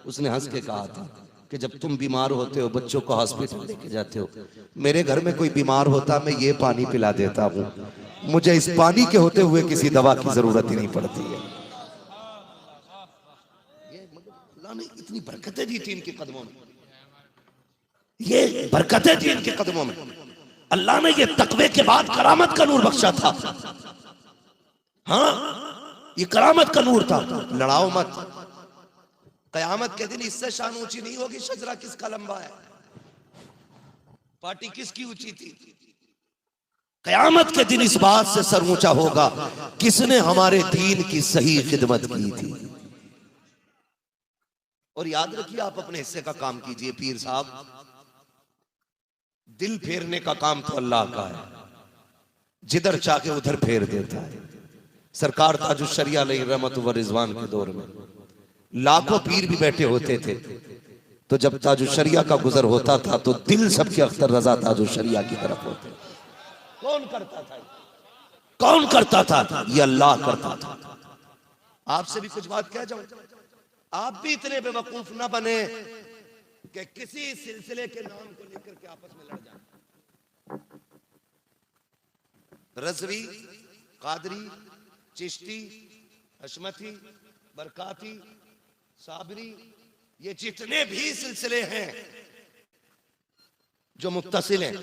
उसने हंस के कहा था कि जब तुम बीमार होते हो, बच्चों को हॉस्पिटल लेके जाते हो, मेरे घर में कोई बीमार होता मैं ये पानी पिला देता हूँ, मुझे इस पानी के होते हुए किसी दवा की जरूरत ही नहीं पड़ती है। अल्लाह ने इतनी बरकतें दी थी इनके कदमों में, ये बरकतें थी इनके कदमों में। अल्लाह ने ये तकवे के बाद करामत का नूर बख्शा था। हाँ, ये करामत का नूर था। लड़ाओ मत, कयामत के दिन इससे शान ऊंची नहीं होगी शजरा किसका लंबा है, पार्टी किसकी ऊंची थी। कयामत के दिन इस बात से सर ऊंचा होगा किसने हमारे दीन की सही खिदमत की थी। और याद रखिए, आप अपने हिस्से का काम कीजिए। पीर साहब, दिल फेरने का काम तो अल्लाह का है, जिधर चाहे उधर फेर देता है। सरकार ताजुश शरिया अलैहि रहमत व रिजवान के दौर में लाखों पीर भी बैठे होते थे, तो जब ताजुश शरिया का गुजर होता था तो दिल सबके अख्तर रजा ताजुश शरिया की तरफ होते। कौन करता था? कौन करता था? ये अल्लाह करता था। आपसे भी कुछ बात कह जाऊं, आप भी इतने बेवकूफ ना बने कि किसी सिलसिले के नाम को लेकर के आपस में लड़ जाए। रज़वी, कादरी, चिश्ती, हशमती, बरकाती, साबरी, ये जितने भी सिलसिले हैं जो मुत्तसिल हैं,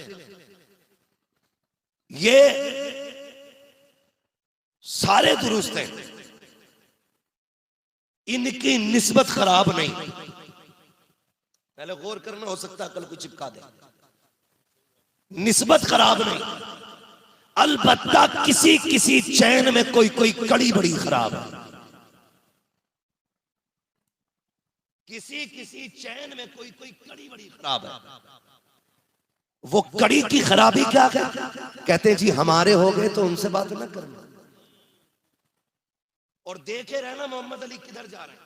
ये सारे दुरुस्त हैं, इनकी निस्बत खराब नहीं। पहले गौर करना, हो सकता है कल को चिपका दे। निस्बत खराब नहीं, अलबत्ता किसी किसी चैन में कोई कोई कड़ी बड़ी खराब है। किसी किसी चैन में कोई कोई कड़ी बड़ी खराब है। वो कड़ी की खराबी क्या है? कहते जी हमारे हो गए तो उनसे बात न करना, और देखे रहना मोहम्मद अली किधर जा रहे हैं,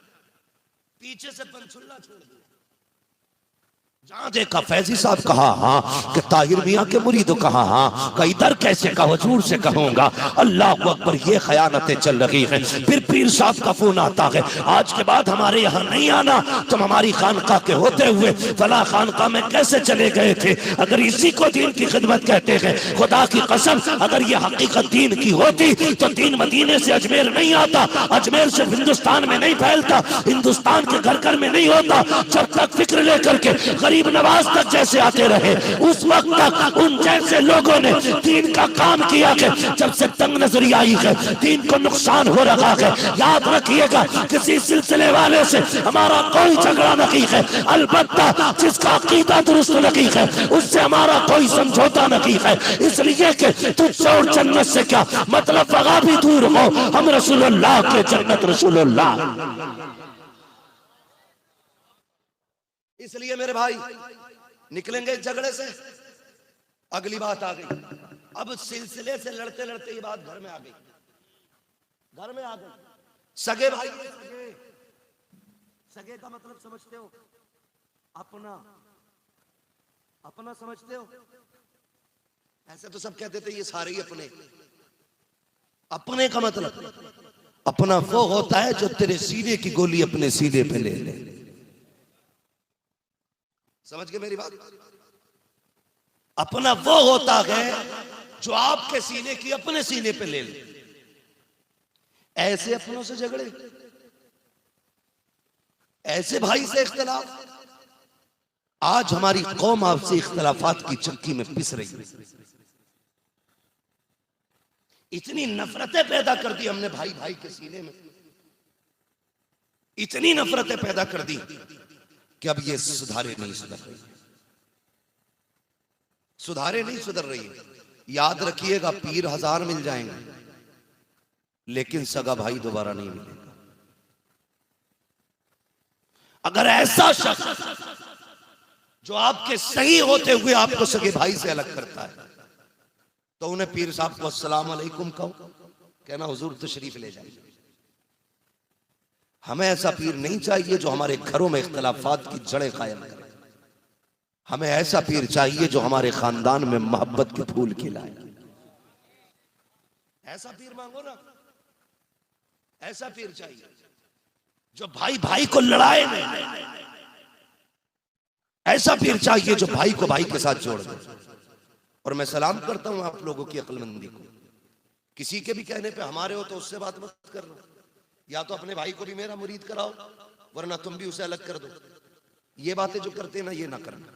पीछे से पंचुल्ला छोड़ दिया। जहां देखा फैजी साहब कहा हाँ, कि ताहिर मियां के मुरीदों कहा हाँ, कई दर कैसे कहो, हुजूर से कहूंगा। अल्लाह अकबर, ये खयानतें चल रही हैं। फिर पीर साहब का फोन आता है, आज के बाद हमारे यहाँ नहीं आना, तुम हमारी खानकाह के होते हुए फला खानकाह में कैसे चले गए थे। अगर इसी को दीन की खिदमत कहते हैं, खुदा की कसम अगर ये हकीकत दीन की होती तो दीन मदीने से अजमेर नहीं आता, अजमेर से हिंदुस्तान में नहीं फैलता, हिंदुस्तान के घर घर में नहीं होता। जब तक फिक्र लेकर के गरीब नवाज तक जैसे आते रहे, उस वक्त तक उन जैसे लोगों ने दीन का काम किया है। जब से तंग नजरी आई है, दीन को नुकसान हो रहा है, याद रखिएगा किसी सिलसिले वाले से हमारा कोई झगड़ा नहीं है, अलबत्ता जिसका अकीदा दुरुस्त नहीं है उससे हमारा कोई समझौता नहीं है। इसलिए कि तुझसे और जन्नत से क्या मतलब, वगा भी दूर हो, हम रसूलुल्लाह के जन्नत रसूलुल्लाह। इसलिए मेरे भाई निकलेंगे इस झगड़े से। अगली बात आ गई, अब सिलसिले से लड़ते लड़ते ये बात घर में आ गई, घर में आ गई। सगे भाई, सगे, सगे का मतलब समझते हो? अपना, अपना समझते हो? ऐसे तो सब कहते थे ये सारे ही अपने। अपने का मतलब अपना वो होता है जो तेरे सीने की गोली अपने सीने पे ले ले। समझ गए मेरी बात? अपना वो होता है जो आपके सीने की अपने सीने पे ले ले। ऐसे अपनों से झगड़े, ऐसे भाई से इख्तिलाफ। आज हमारी कौम आपसे इख्तिलाफात की चक्की में पिस रही है। इतनी नफरतें पैदा कर दी हमने भाई भाई के सीने में, इतनी नफरतें पैदा कर दी कि अब ये सुधारे नहीं सुधर रही, सुधारे नहीं सुधर रही है। याद रखिएगा, पीर 1000 मिल जाएंगे लेकिन सगा भाई दोबारा नहीं मिलेगा। अगर ऐसा शख्स जो आपके सही होते हुए आपको सगे भाई से अलग करता है तो उन्हें पीर साहब को अस्सलाम अलैकुम कहो, कहना हुजूर तशरीफ ले जाइए। हमें ऐसा पीर नहीं चाहिए जो हमारे घरों में इख्तिलाफात की जड़ें कायम करे। हमें ऐसा पीर चाहिए जो हमारे खानदान में मोहब्बत के फूल खिलाए। ऐसा पीर मांगो ना, ऐसा पीर चाहिए जो भाई भाई को लड़ाए नहीं। ऐसा पीर चाहिए जो भाई को भाई के साथ जोड़ दे। और मैं सलाम करता हूं आप लोगों की अक्लमंदी को। किसी के भी कहने पे हमारे हो तो उससे बात मत करना, या तो अपने भाई को भी मेरा मुरीद कराओ वरना तुम भी उसे अलग कर दो। ये बातें जो करते ना, ये ना करना।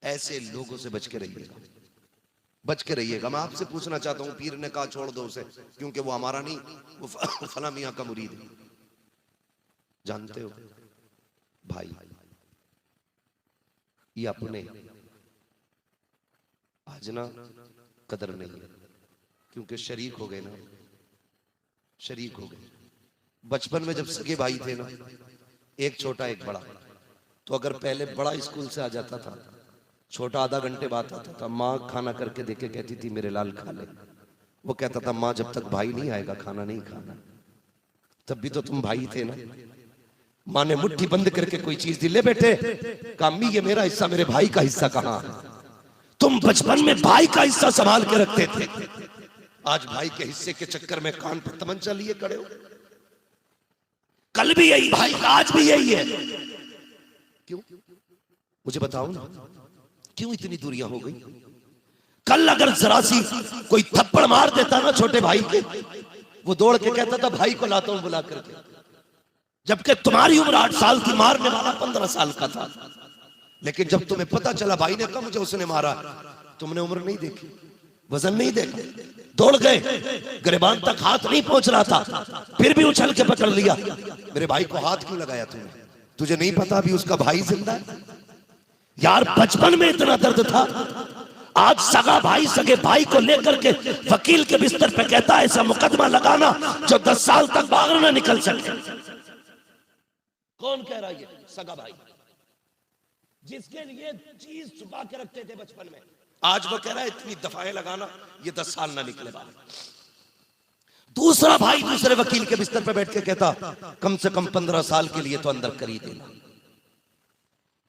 ऐसे लोगों से बच के रहिएगा, बच के रहिएगा। मैं आपसे पूछना चाहता हूं, पीर ने कहा छोड़ दो उसे क्योंकि वो हमारा नहीं, वो फला मियां का मुरीद है। जानते हो भाई, ये अपने आज ना कदर नहीं है क्योंकि शरीक हो गए ना, शरीक हो गए। बचपन में जब सगे भाई थे ना, एक छोटा एक बड़ा, तो अगर पहले बड़ा स्कूल से आ जाता था, छोटा आधा घंटे बाद आता था, माँ खाना करके देके कहती थी मेरे लाल खा ले। वो कहता था माँ जब तक भाई नहीं आएगा खाना नहीं खाना। तब भी तो तुम भाई थे ना। माँ ने मुट्ठी बंद करके कोई चीज दी, ले बेटे, कामी ये मेरा हिस्सा, मेरे भाई का हिस्सा कहाँ है? तुम बचपन में भाई का हिस्सा संभाल के रखते थे, आज भाई के हिस्से के चक्कर में कान पर तमंचा लिए खड़े हो। कल भी यही भाई, आज भी यही है। क्यों? मुझे बताओ ना, क्यों इतनी दूरियां हो गई? कल अगर जरा सी कोई थप्पड़ मार देता ना छोटे भाई के, वो दौड़ के कहता था भाई को लाता हूं बुला करके, जबकि तुम्हारी उम्र 8 साल की, मारने वाला 15 साल का था। लेकिन जब तुम्हें पता चला भाई ने कहा मुझे उसने मारा, तुमने उम्र नहीं देखी, वजन नहीं देखा, दौड़ गए, गिरबान तक हाथ नहीं पहुंच रहा था, फिर भी उछल के पकड़ लिया। मेरे भाई को हाथ क्यों लगाया तुमने? तुझे नहीं पता अभी उसका भाई जिंदा है? यार बचपन में इतना दर्द था, आज सगा भाई सगे भाई को लेकर के वकील के बिस्तर पे कहता है ऐसा मुकदमा लगाना जो 10 साल तक बाहर ना निकल सके। कौन कह रहा है? सगा भाई, जिसके लिए चीज छुपा के रखते थे बचपन में, आज वो कह रहा है इतनी दफाएं लगाना ये 10 साल ना निकले बाहर। दूसरा भाई दूसरे वकील के बिस्तर पे बैठ के कहता कम से कम 15 साल के लिए तो अंदर कर ही देना।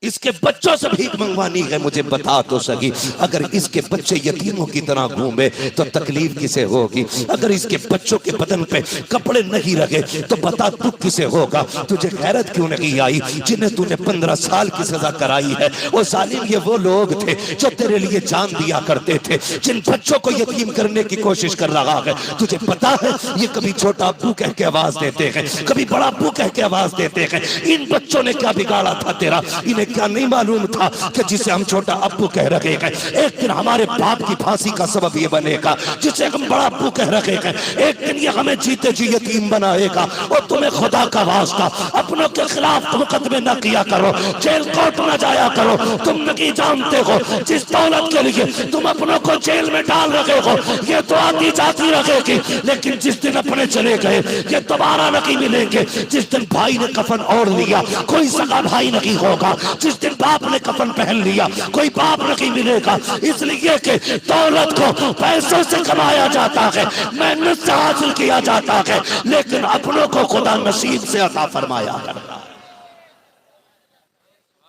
इसके बच्चों से भीख मंगवानी है, मुझे बता तो सकी। अगर इसके बच्चे यतीमों की तरह घूमे तो तकलीफ किसे होगी? अगर इसके बच्चों के बदन पे कपड़े नहीं रखे तो बता दुख किसे होगा? तुझे गैरत क्यों नहीं आई जिन्हें तूने 15 साल की सजा कराई है? वो जालिम ये वो लोग थे जो तेरे लिए जान दिया करते थे, जिन बच्चों को यतीम करने की कोशिश कर रहा है। तुझे पता है ये कभी छोटा अब्बू कह के आवाज देते हैं, कभी बड़ा अब्बू कह के आवाज देते हैं। इन बच्चों ने क्या बिगाड़ा था तेरा? इन्हें क्या नहीं मालूम था कि जिसे हम छोटा अब्बू कह रखे हैं एक दिन हमारे बाप की फांसी का सबब ये बनेगा, जिसे हम बड़ा अब्बू कह रखे हैं एक दिन ये हमें जीते जी यतीम बनाएगा। और तुम्हें खुदा का वास्ता अपनों के खिलाफ मुकदमे न किया करो, जेल कोर्ट न जाया करो। तुम नहीं जानते हो जिस दौलत के लिए तुम अपनों को जेल में डाल रहे हो ये तो आती जाती रहेगी, लेकिन जिस दिन अपने चले गए ये दोबारा नहीं मिलेंगे। जिस दिन भाई ने कफन ओढ़ लिया कोई सगा भाई नहीं होगा, जिस दिन बाप ने कफन पहन लिया कोई बाप नहीं मिलेगा। इसलिए कि दौलत को पैसों से कमाया जाता है, मेहनत से हासिल किया जाता है, लेकिन अपनों को खुदा नसीब से अता फरमाया करता है।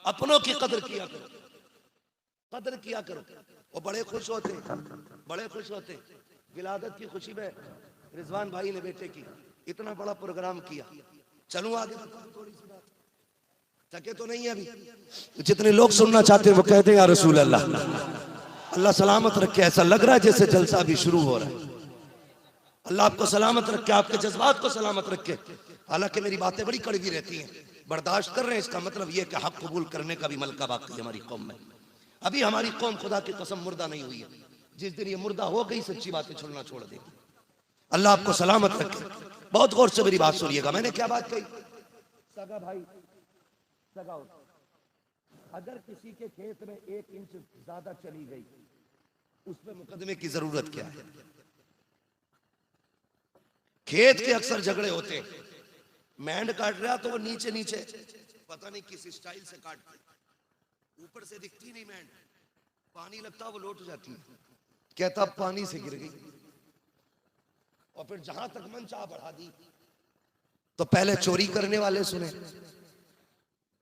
अपनों की कदर किया करो, कदर किया करो। वो बड़े खुश होते, बड़े खुश होते। विलादत की खुशी में रिजवान भाई ने बेटे की इतना बड़ा प्रोग्राम किया। चलूं आगे, थोड़ी सी बात, थके तो नहीं है अभी। जितने लोग सुनना चाहते हैं वो कहते हैं या रसूल अल्लाह, अल्लाह सलामत रखे। ऐसा लग रहा है जैसे जलसा भी शुरू हो रहा है। अल्लाह आपको सलामत रखे, आपके जज्बात को सलामत रखे। हालांकि मेरी बातें बड़ी कड़वी रहती हैं, बर्दाश्त कर रहे हैं। इसका मतलब यह कि हक कबूल करने का भी मलका बाकी है हमारी कौम में। अभी हमारी कौम खुदा की कसम मुर्दा नहीं हुई है। जिस दिन ये मुर्दा हो गई सच्ची बातें छोड़ना छोड़ देगी। अल्लाह आपको सलामत रखे। बहुत गौर से मेरी बात सुनिएगा। मैंने क्या बात कही? सगा भाई सगा होता, अगर किसी के खेत में 1 इंच ज्यादा चली गई उसमें मुकदमे की जरूरत क्या है? खेत के अक्सर झगड़े होते, मैंड काट रहा तो वो नीचे नीचे पता नहीं किस स्टाइल से काटते, ऊपर से दिखती नहीं मैंड, पानी लगता वो लौट जाती है, कहता पानी से गिर गई। और फिर जहां तक मन चाह बढ़ा दी। तो पहले चोरी करने वाले सुने,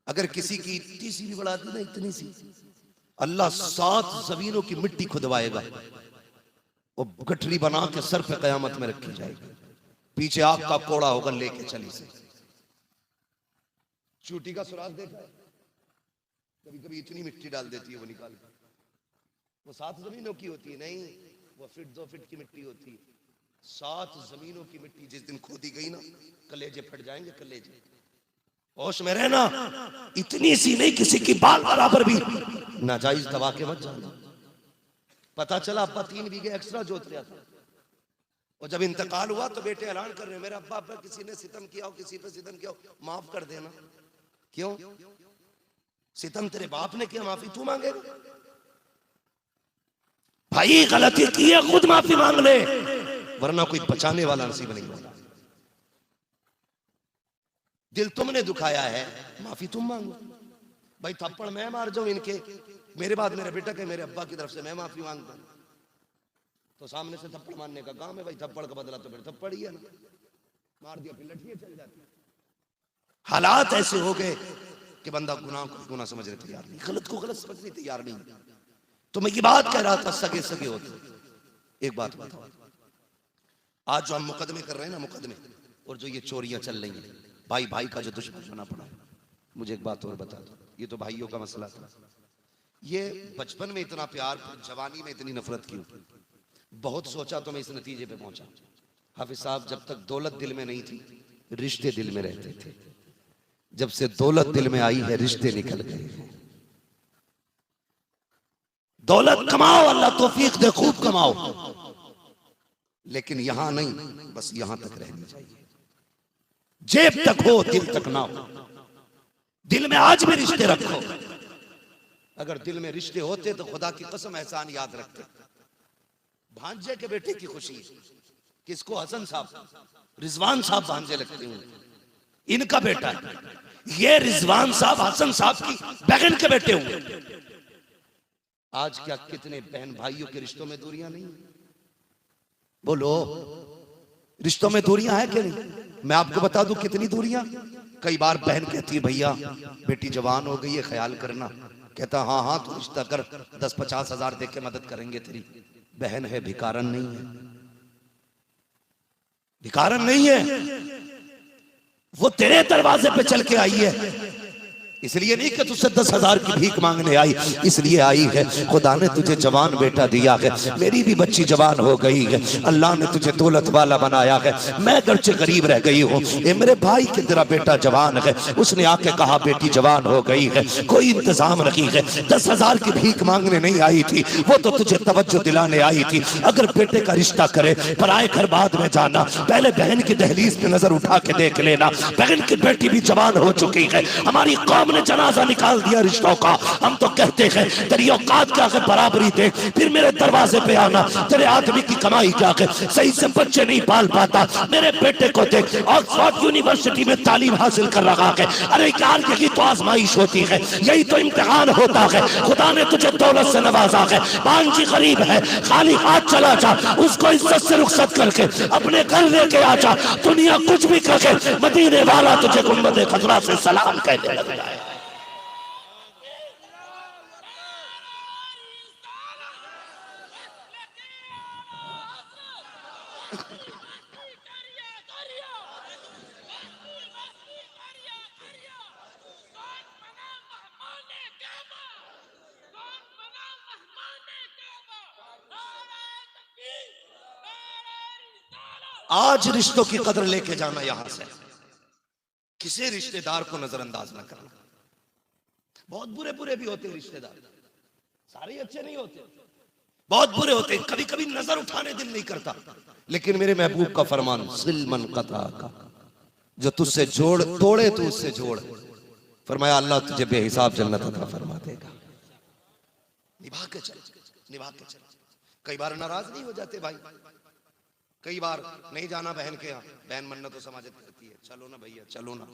अगर किसी की इतनी सी भी बढ़ा दी ना, इतनी सी, अल्लाह 7 जमीनों की मिट्टी खुदवाएगा, वो गठरी बना के सर पे कयामत में रखी जाएगी। पीछे आग का कोड़ा होगा, लेके चली से। चूटी का सुराग देखा है? कभी कभी इतनी मिट्टी डाल देती है वो निकाल कर, वो 7 जमीनों की होती है। नहीं, वो 1 फीट 2 फीट की मिट्टी होती है। 7 जमीनों की मिट्टी जिस दिन खोदी गई ना, कलेजे फट जाएंगे, कलेजे। होश में रहना, इतनी सी नहीं, किसी की बाल बराबर भी नाजायज दबा के मत जाना। पता चला अब्बा 3 बीघे एक्स्ट्रा जोत लिया था, और जब इंतकाल हुआ तो बेटे ऐलान कर रहे हैं, मेरे अब्बा पर किसी ने सितम किया हो, किसी पे सितम किया हो, माफ कर देना। क्यों? सितम तेरे बाप ने किया, माफी तू मांगेगा? भाई गलती की है, खुद माफी मांग ले, वरना कोई बचाने वाला नसीब नहीं होगा। दिल तुमने दुखाया है, माफी तुम मांगो। भाई थप्पड़ मैं मार जाऊं इनके, मेरे बाद मेरे बेटा के, मेरे अब्बा की तरफ से मैं माफी मांगता हूं, तो सामने से थप्पड़ मारने का काम है। भाई थप्पड़ का बदला तो फिर थप्पड़ ही है ना, मार दिया फिर लठियां चल जाती। हालात ऐसे हो गए कि बंदा गुनाह को गुनाह समझने तैयार नहीं, गलत को गलत समझने तैयार नहीं। तो मैं ये बात कह रहा था, सगे सगे होते। एक बात बताओ, आज जो हम मुकदमे कर रहे हैं ना, मुकदमे, और जो ये चोरियां चल रही हैं, भाई भाई का जो दुश्मन बना पड़ा। मुझे एक बात और बता दो, ये तो भाइयों का मसला था, ये बचपन में इतना प्यार, जवानी में इतनी नफरत क्यों? बहुत सोचा तो मैं इस नतीजे पे पहुंचा। हाफिज साहब, जब तक दौलत दिल में नहीं थी, रिश्ते दिल में रहते थे। जब से दौलत दिल में आई है, रिश्ते निकल गए। दौलत कमाओ, अल्लाह तौफीक दे, खूब कमाओ, लेकिन यहां नहीं, बस यहां तक रहनी चाहिए। जेब तक हो, दिल तक ना हो। दिल में आज भी रिश्ते रखो। अगर दिल में रिश्ते होते तो खुदा की कसम एहसान याद रखते। भांजे के बेटे की खुशी, किसको? हसन साहब, रिजवान साहब भांजे लगते हैं, इनका बेटा है ये। रिजवान साहब हसन साहब की बहन के बेटे हुए। आज क्या कितने बहन भाइयों के रिश्तों में दूरियां नहीं? बोलो, रिश्तों में दूरियां है कि नहीं? मैं आपको बता दूं कितनी दूरियां। कई बार बहन कहती है, भैया बेटी जवान हो गई है, ख्याल करना। कहता हाँ हाँ तू रिश्ता कर, 10-50 हजार दे के मदद करेंगे तेरी। बहन है, भिकारन नहीं है, भिकारन नहीं है। वो तेरे दरवाजे पे चल के आई है, इसलिए नहीं कि तुझसे 10,000 की भीख मांगने आई, इसलिए आई है खुदा ने तुझे जवान बेटा दिया है, मेरी भी बच्ची जवान हो गई है, अल्लाह ने तुझे दौलत वाला बनाया है, मैं गर्चे गरीब रह गई हूँ, ये मेरे भाई के तेरा बेटा जवान है, उसने आके कहा बेटी जवान हो गई है, कोई इंतजाम नहीं है, 10,000 की भीख मांगने नहीं आई थी, वो तो तुझे तवज्जो दिलाने आई थी। अगर बेटे का रिश्ता करे पराए घर बाद में जाना, पहले बहन की दहलीज पे नजर उठा के देख लेना, बहन की बेटी भी जवान हो चुकी है, हमारी कौम ने जनाजा निकाल दिया रिश्तों का। हम तो कहते हैं तेरी औकात क्या है, बराबरी दे, फिर मेरे दरवाजे पे आना, तेरे आदमी की कमाई क्या है, सही से बच्चे नहीं पाल पाता, मेरे बेटे को देख ऑक्सफोर्ड यूनिवर्सिटी में तालीम हासिल कर रहा है। अरे यार यही तो आजमाइश होती है, यही तो इम्तिहान होता है। खुदा ने तुझे दौलत से नवाजा है, बांझी गरीब है, खाली हाथ चला जा, उसको इज्जत से रुखसत करके अपने घर लेके आ जा, दुनिया कुछ भी कहे मदीने वाला तुझे गुंबद खतरा से सलाम कहने लग जाए। आज रिश्तों की कदर लेके जाना यहां से, किसी रिश्तेदार को नजरअंदाज ना करना। बहुत बुरे बुरे भी होते हैं रिश्तेदार, सारे अच्छे नहीं होते, बहुत बुरे होते हैं, कभी कभी नजर उठाने दिल नहीं करता, लेकिन मेरे महबूब का फरमान सिलमन कता का, जो तुझसे जोड़ तोड़े तू उससे जोड़, फरमाया अल्लाह तुझे बेहिसाब जन्नत अता फरमा देगा। निभा के चल, निभा के चल। कई बार नाराज नहीं हो जाते भाई, कई बार नहीं जाना बहन के यहाँ, बहन मन्नत तो समाजत करती है, चलो ना भैया चलो ना,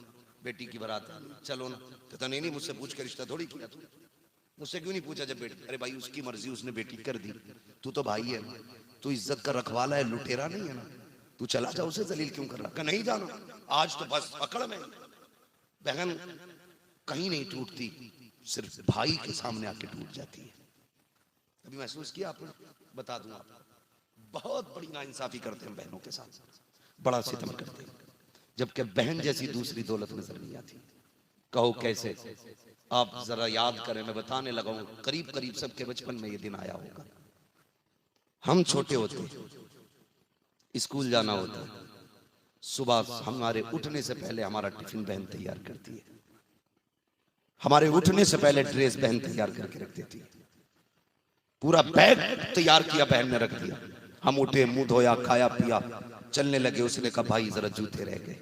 बेटी की बारात चलो ना, कहता नहीं मुझसे पूछ के रिश्ता थोड़ी किया तू, मुझसे क्यों नहीं पूछा जब बेटी, अरे भाई उसकी मर्जी, उसने बेटी कर दी, तू तो भाई है, तू इज्जत का रखवाला है, लुटेरा नहीं है ना, तू चला जा, उसे जलील क्यों कर रहा, नहीं जाना, आज तो बस पकड़ में। बहन कहीं नहीं टूटती, सिर्फ भाई के सामने आके टूट जाती है। कभी महसूस किया आपने? बता दूं आपको, बहुत बड़ी नाइंसाफी करते हैं बहनों के साथ, बड़ा सितम करते हैं, जबकि बहन जैसी दूसरी दौलत नजर नहीं आती। कहो कैसे? आप जरा याद करें, मैं बताने लगा हूं, करीब करीब सबके बचपन में ये दिन आया होगा। हम छोटे होते, स्कूल जाना होता, सुबह हमारे उठने से पहले हमारा टिफिन बहन तैयार करती है, हमारे उठने से पहले ड्रेस बहन तैयार करके रख देती है, पूरा बैग तैयार किया बहन ने रख दिया, हम उठे, मुंह धोया, खाया पिया, चलने लगे, उसने कहा भाई जरा जूते रह गए,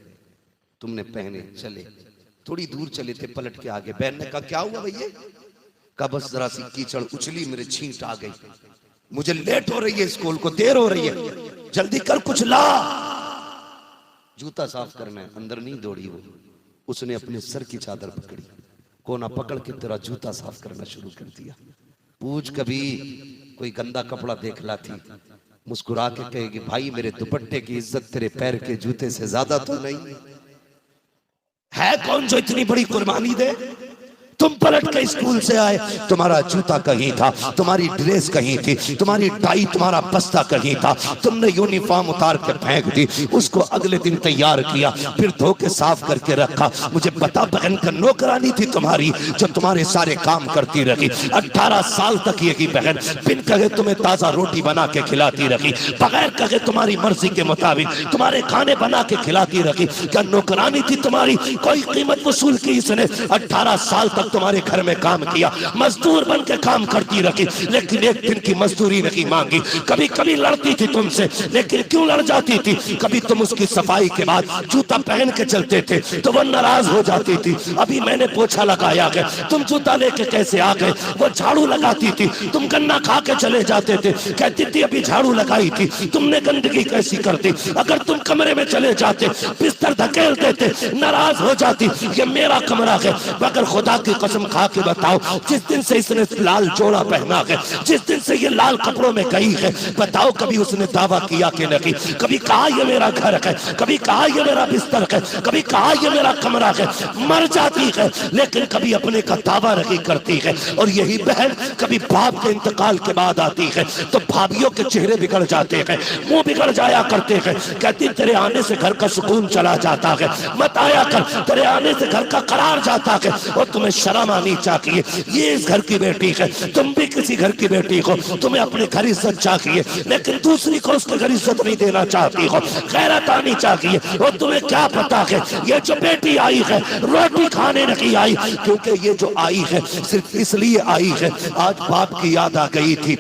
तुमने पहने, चले, थोड़ी दूर चले थे, पलट के आगे, बहन ने कहा क्या हुआ भैया? कहा बस जरा सी कीचड़ उछली, मेरे छींट आ गई, मुझे लेट हो रही है, स्कूल को देर हो रही है, जल्दी कर कुछ ला, जूता साफ करना है। अंदर नहीं दौड़ी वो, उसने अपने सर की चादर पकड़ी, कोना पकड़ के तेरा जूता साफ करना शुरू कर दिया। पूछ कभी कोई गंदा कपड़ा देख लाती, मुस्कुरा के कहेगी भाई मेरे दुपट्टे की इज्जत तेरे पैर के जूते से ज्यादा तो नहीं है, कौन जो इतनी बड़ी कुर्बानी दे? तुम पलट के स्कूल से आए, तुम्हारा जूता कहीं था, तुम्हारी ड्रेस कहीं थी, तुम्हारी टाई, तुम्हारा बस्ता कहीं था, तुमने यूनिफॉर्म उतार के फेंक दी, उसको अगले दिन तैयार किया, फिर धो के साफ करके रखा। मुझे पता बहन का नौकरानी थी तुम्हारी, जो तुम्हारे सारे काम करती रही, 18 साल तक यही बहन बिन कहे तुम्हें ताजा रोटी बना के खिलाती रही, बगैर कहे तुम्हारी मर्जी के मुताबिक तुम्हारे खाने बना के खिलाती रही। क्या नौकरानी थी तुम्हारी? कोई कीमत वसूल की इसने? 18 साल तक तुम्हारे घर में काम किया, मजदूर बन के काम करती रखी, लेकिन एक दिन की मजदूरी नहीं मांगी। कभी कभी लड़ती थी तुमसे, लेकिन क्यों लड़ जाती थी? कभी तुम उसकी सफाई के बाद जूता पहन के चलते थे तो वो नाराज हो जाती थी, अभी मैंने पोछा लगाया है, तुम जूता लेके कैसे आ गए? वो झाड़ू लगाती थी, तुम गन्ना खा के चले जाते थे, कहती थी अभी झाड़ू लगाई थी, तुमने गंदगी कैसी कर दी? अगर तुम कमरे में चले जाते, बिस्तर धकेल देते, नाराज हो जाती, ये मेरा कमरा है। मगर खुदा की कसम खा के बताओ, जिस दिन से इसने लाल जोड़ा पहना है, जिस दिन से ये लाल कपड़ों में गई है, बताओ कभी उसने दावा किया कि नहीं? कभी कहा ये मेरा घर है, कभी कहा ये मेरा बिस्तर है, कभी कहा ये मेरा कमरा है? मर जाती है लेकिन कभी अपने का दावा नहीं करती है। और यही बहन कभी बाप के इंतकाल के बाद आती है तो भाभियों के चेहरे बिगड़ जाते हैं, मुंह बिगड़ जाया करते हैं। कहती तेरे आने से घर का सुकून चला जाता है, मत आया कर, तेरे आने से घर का करार जाता है। और तुम्हें शर्म आनी चाहिए, ये इस घर की बेटी है, तुम भी किसी घर की बेटी हो, तुम्हें अपने घर इज्जत चाहिए लेकिन दूसरी को उसके घर इज्जत नहीं देना चाहती हो, गैरत आनी चाहिए। और तुम्हें क्या पता है ये जो बेटी आई है रोटी खाने नहीं आई, क्योंकि ये जो आई है सिर्फ इसलिए आई है आज बाप की याद आ गई थी।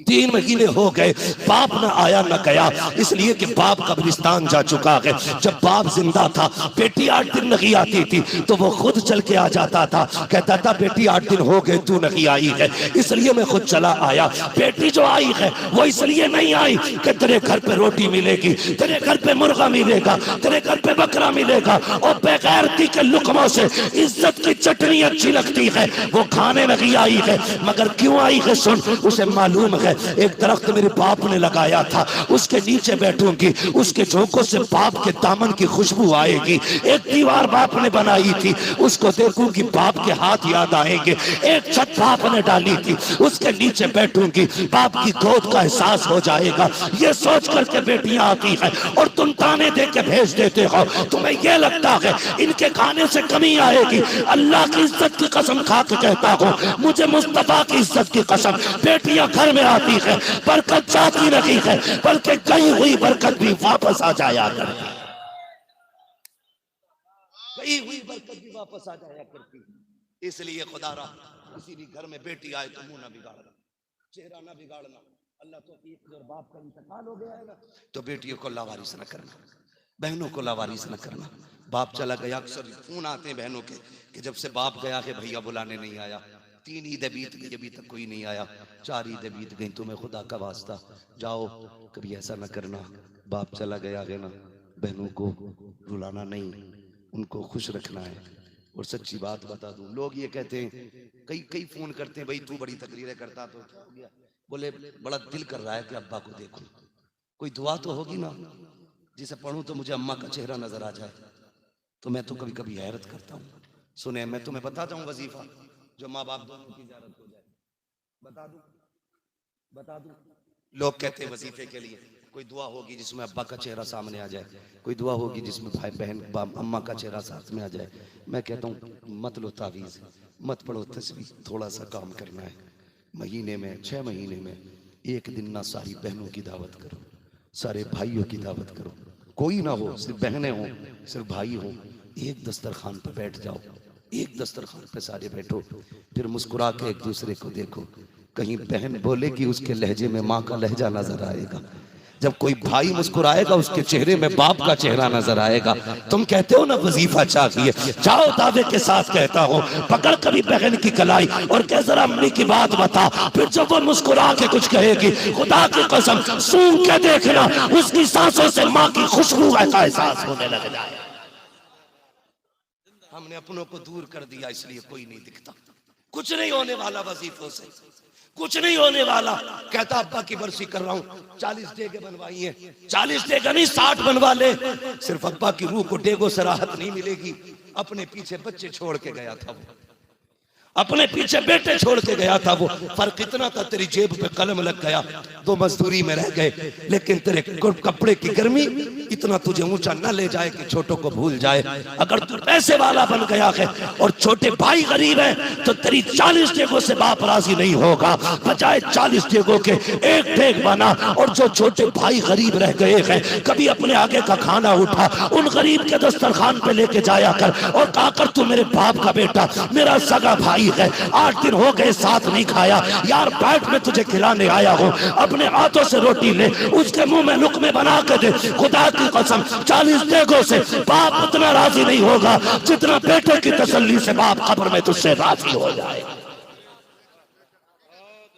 3 महीने हो गए बाप न आया न गया, इसलिए कि बाप कब्रिस्तान जा चुका है। जब बाप जिंदा था बेटी 8 दिन नहीं आती थी तो वो खुद चल के आ जाता था, कहता था बेटी 8 दिन हो गए तू नहीं आई है, इसलिए मैं खुद चला आया। बेटी जो आई है वो इसलिए नहीं आई कि तेरे घर पे रोटी मिलेगी, तेरे घर पे मुर्गा मिलेगा, तेरे घर पे बकरा मिलेगा, और बेगैरती के लुकमों से इज्जत की चटनी अच्छी लगती है वो खाने नहीं आई है। मगर क्यों आई है सुन, उसे मालूम है एक दरख्त मेरे बाप ने लगाया था, उसके नीचे बैठूंगी, उसके झोंकों से बाप के दामन की खुशबू आएगी। एक दीवार बाप ने बनाई थी, उसको देखूंगी बाप के हाथ याद आएंगे। एक छत बाप ने डाली थी, उसके नीचे बैठूंगी, बाप की गोद का एहसास हो जाएगा। ये सोच करके बेटियां आती है और तुम ताने दे के भेज देते हो। तुम्हें यह लगता है इनके खाने से कमी आएगी। अल्लाह की इज्जत की कसम खा के कहता हूँ, मुझे मुस्तफा की इज्जत की कसम, बेटियां घर में आती है बरकत जाती नहीं है, बल्कि गई हुई बरकत भी वापस आ जाया करती है, गई हुई बरकत भी वापस आ जाया करती है। इसलिए खुदारा किसी भी घर में बेटी आए तो मुंह ना बिगाड़ना, चेहरा ना बिगाड़ना। अल्लाह तो जब बाप का इंतकाल हो गया है ना तो बेटियों को लावारिस न करना, बहनों को लावारिस न करना। बाप चला गया, अक्सर फोन आते हैं बहनों के कि जब से बाप गया है भैया बुलाने नहीं आया, 3 ईदें बीत गई अभी तक कोई नहीं आया, 4 ईदें बीत गई, तुम्हें खुदा का वास्ता जाओ कभी ऐसा न करना, बाप चला गया है ना, बहनों को रुलाना नहीं, उनको खुश रखना है। और सच्ची बात बता दूं, लोग ये कहते हैं, कई फोन करते हैं भाई तू बड़ी तकरीरें करता तो क्या हो गया, बोले बड़ा दिल कर रहा है कि अब्बा को देखूं, कोई दुआ तो होगी ना जिसे पढ़ूं तो मुझे अम्मा का चेहरा नजर आ जाए। तो मैं तो कभी कभी हैरत करता हूँ। सुने मैं तुम्हें बताता हूँ वजीफा जो माँ बाप दोनों की ज़ियारत हो जाए, बता दूं। लोग कहते हैं वजीफे के लिए कोई दुआ होगी जिसमें अब्बा का चेहरा सामने आ जाए, कोई दुआ होगी जिसमें भाई बहन अम्मा का चेहरा साथ में आ जाए। मैं कहता हूँ मत लो तावीज़, मत पढ़ो तस्वीर, थोड़ा सा काम करना है। महीने में 6 महीने में एक दिन ना सारी बहनों की दावत करो, सारे भाइयों की दावत करो, कोई ना हो, सिर्फ बहनें हो, सिर्फ भाई हो, एक दस्तरखान पर बैठ जाओ, एक दस्तरखान पे सारे बैठो, फिर मुस्कुरा के एक दूसरे को देखो। कहीं बहन बोलेगी उसके लहजे में माँ का लहजा नजर आएगा, जब कोई भाई मुस्कुराएगा उसके चेहरे में बाप का चेहरा नजर आएगा। तुम कहते हो ना वजीफा चाहिए, जाओ दावे के साथ कहता हो, पकड़ कभी बहन की कलाई और कह जरा अम्मी की बात बता, फिर जब वो मुस्कुरा के कुछ कहेगी खुदा की कसम सूंघ के देखना उसकी सांसों से माँ की खुशबू का एहसास होने लग जाए। हमने अपनों को दूर कर दिया इसलिए कोई नहीं दिखता। कुछ नहीं होने वाला वजीफों से, कुछ नहीं होने वाला। कहता अब्बा की बरसी कर रहा हूँ, 40 डेगे बनवाई है, 40 डेगा नहीं 60 बनवा ले, सिर्फ अब्बा की रूह को डेगों से राहत नहीं मिलेगी। अपने पीछे बच्चे छोड़ के गया था वो, अपने पीछे बेटे छोड़ के गया था वो। फर्क इतना था तेरी जेब पे कलम लग गया, 2 मजदूरी में रह गए, लेकिन तेरे कपड़े की गर्मी इतना तुझे ऊंचा न ले जाए कि छोटों को भूल जाए। अगर तू पैसे वाला बन गया है और छोटे भाई गरीब है तो तेरी 40 डेगों से बाप राजी नहीं होगा। बजाय 40 डेगों के एक डेग बना, और जो छोटे भाई गरीब रह गए हैं कभी अपने आगे का खाना उठा उन गरीब के दस्तरखान पे लेके जाया कर और कहा कर तू मेरे बाप का बेटा, मेरा सगा भाई है, 8 दिन हो गए साथ नहीं खाया यार, बैठ में तुझे खिलाने आया हूँ, अपने हाथों से रोटी ले, उसके मुंह में लुकमे बना के दे। खुदा की कसम 40 डेगों से बाप उतना राजी नहीं होगा जितना बेटे की तसल्ली से बाप कब्र में तुझसे राजी हो जाए।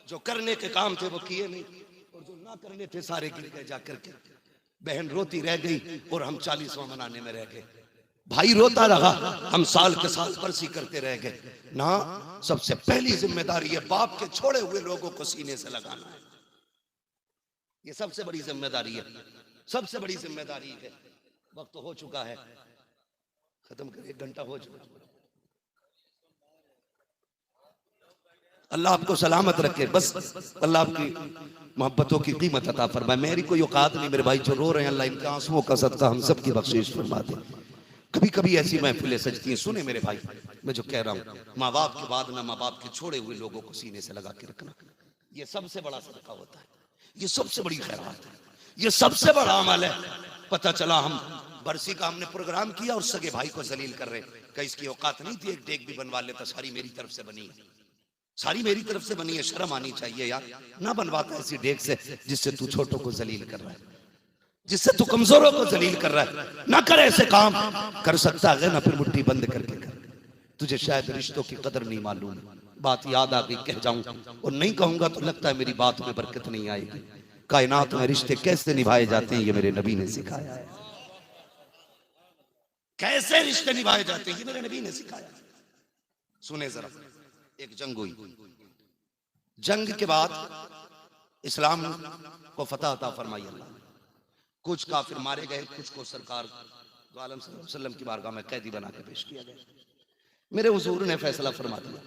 जो करने के काम थे वो किए नहीं, और जो ना करने थे सारे गिर गए जा करके। बहन रोती रह गई और हम 40वां मनाने में रह गए। भाई रोता रहा, हम साल के साल बरसी करते रह गए ना। सबसे पहली जिम्मेदारी है बाप के छोड़े हुए लोगों को सीने से लगाना है। ये सबसे बड़ी जिम्मेदारी है, सबसे बड़ी जिम्मेदारी है। वक्त तो हो चुका है, खत्म कर, 1 घंटा हो चुका। अल्लाह आपको सलामत रखे, बस अल्लाह आपकी मोहब्बतों की कीमत अता फरमाए। मेरी कोई औकात नहीं, मेरे भाई जो रो रहे हैं, अल्लाह इनके आंसुओं का सदका हम सब की बख्शिश फरमा दे। कभी कभी ऐसी महफिलें सजती हैं, सुने मेरे भाई, मैं जो कह रहा हूँ, माँ बाप के बाद में माँ बाप के छोड़े हुए लोगों को सीने से लगा के रखना, ये सबसे बड़ा सदका होता है, ये सबसे बड़ी खैरात है, ये सबसे बड़ा अमल है। पता चला हम बरसी का हमने प्रोग्राम किया और सगे भाई को जलील कर रहे, कहीं इसकी औकात नहीं थी, एक डेग भी बनवा लेता, सारी मेरी तरफ से बनी है, सारी मेरी तरफ से बनी है, शर्म आनी चाहिए यार, ना बनवाता ऐसी डेग से जिससे तू छोटों को जलील कर रहा है, जिससे तू कमजोरों को जलील कर रहा है। ना कर ऐसे काम, कर सकता है ना फिर मुट्ठी बंद करके कर। तुझे शायद रिश्तों की कदर नहीं मालूम, बात याद आ गई कह जाऊं, और नहीं कहूंगा तो लगता है मेरी बात में बरकत नहीं आएगी। कायनात में रिश्ते कैसे निभाए जाते हैं ये मेरे नबी ने सिखाया है, कैसे रिश्ते निभाए जाते हैं ये मेरे नबी ने सिखाया। सुने जरा, एक जंग हुई, जंग के बाद इस्लाम को फतह अता फरमाई अल्लाह, कुछ काफिर मारे गए, कुछ को सरकार दो आलम सल्लल्लाहु अलैहि वसल्लम की बारगाह में कैदी बना के पेश किया गया। मेरे हुजूर ने फैसला फरमा दिया,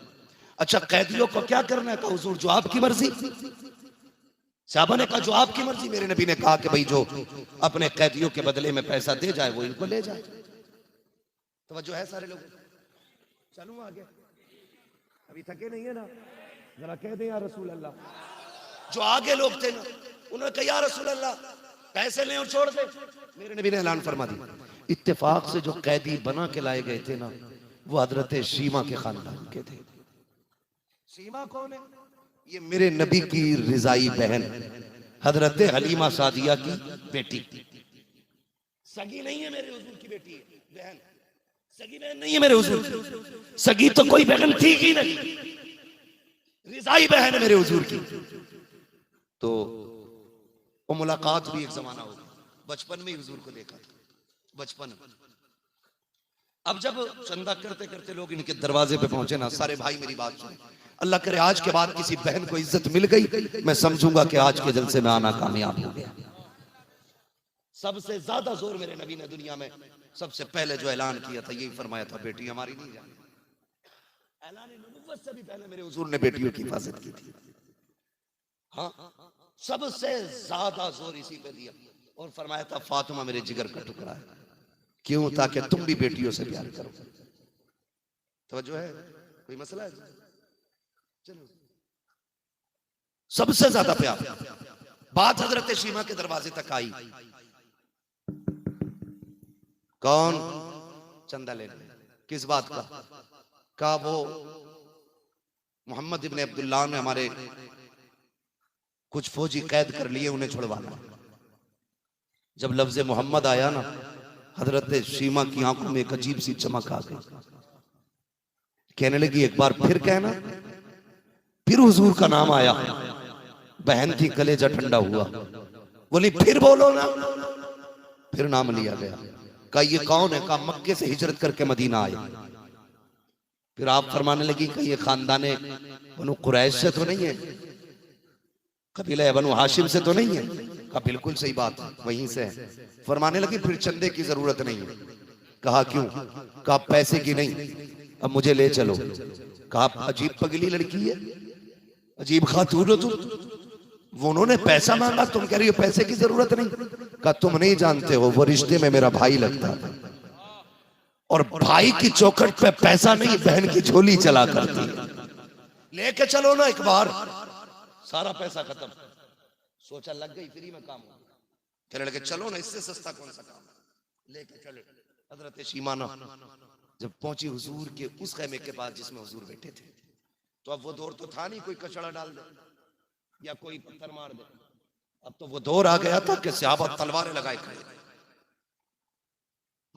अच्छा कैदियों को क्या करना है? कहा हुजूर जो आपकी मर्जी। साहबा ने कहा जो आपकी मर्जी। मेरे नबी ने कहा कि भाई जो अपने कैदियों के बदले में पैसा दे जाए वो इनको ले जाए। तवज्जो है सारे लोग? चलूं आगे, अभी थके नहीं है ना, जरा कह दे या रसूल अल्लाह। जो आगे लोग थे ना उन्होंने कहा या रसूल अल्लाह पैसे ले और छोड़ दे। मेरे नबी ने ऐलान फरमा दिया, इत्तेफाक से जो कैदी बना के लाए गए थे ना वो हजरत शीमा के खानदान के थे। शीमा कौन है? ये मेरे नबी की रिजाई बहन हजरत हलीमा सादिया की बेटी, सगी नहीं है मेरे हुजूर की बेटी है, बहन, सगी बहन नहीं है मेरे हुजूर की। सगी तो कोई बहन थी ही नहीं, रिजाई बहन है मेरे हुजूर की। तो वो मुलाकात भी एक जमाना हो गया, बचपन में ही हुजूर को देखा था, बचपन। अब जब चंदा करते करते लोग इनके दरवाजे पे पहुंचे ना, सारे भाई मेरी बात सुने, अल्लाह करे आज के बाद किसी बहन को इज्जत मिल गई, मैं समझूंगा कि आज के जलसे में आना कामयाब हो गया। सबसे ज्यादा जोर मेरे नबी ने दुनिया में सबसे पहले जो ऐलान किया था यही फरमाया था, बेटी हमारी नहीं जानी। ऐलान नबुव्वत से भी पहले मेरे हुजूर ने बेटियों की हिफाजत की थी। हाँ, सबसे ज्यादा जोर इसी पे दिया और फरमाया था फातिमा मेरे जिगर का टुकड़ा है। क्यों? ताकि तुम भी बेटियों से प्यार करो। तवज्जो है? कोई मसला है? चलो, सबसे ज्यादा प्यार। बात हजरत शीमा के दरवाजे तक आई, कौन? चंदा लेने। किस बात का? कहा वो मोहम्मद इब्ने अब्दुल्लाह ने हमारे कुछ फौजी कैद कर लिए, उन्हें छुड़वाना। जब लफ्ज मोहम्मद आया ना, हजरत शीमा की आंखों में एक अजीब सी चमक आ गई, कहने लगी एक बार फिर कहना। फिर हुजूर का नाम आया, बहन थी, कलेजा ठंडा हुआ, बोली फिर बोलो ना। फिर नाम लिया गया, कहा ये कौन है? कहा मक्के से हिजरत करके मदीना आए। फिर आप फरमाने लगी कि ये खानदाने बनु कुरैश से तो नहीं है, कबीला बनु हाशिम से तो नहीं है? कहा बिल्कुल सही बात, वहीं से है। फरमाने लगी फिर चंदे की जरूरत नहीं है। कहा क्यों? कहा पैसे की नहीं, अब मुझे ले चलो। कहा अजीब पगली लड़की है, अजीब खातून हो तुम, वो उन्होंने पैसा मांगा, तुम कह रही हो पैसे की जरूरत नहीं। कहा तुम नहीं जानते हो, वो रिश्ते में मेरा भाई लगता था, और भाई की चौखट पे पैसा नहीं बहन की झोली चला करती। लेके चलो ना एक बार, सारा पैसा खत्म। सोचा लग गई, फ्री में काम हो। कहने लगे चलो ना, इससे सस्ता कौन सा काम, लेके चले। हजरत शीमा जब पहुंची हुजूर के उस खैमे के पास जिसमें हुजूर बैठे थे, तो अब वो दौर तो था नहीं कोई कचड़ा डाल दे या कोई पत्थर मार दे। अब तो वो दौर आ गया था कि सहाबा तलवारें लगाए खड़े,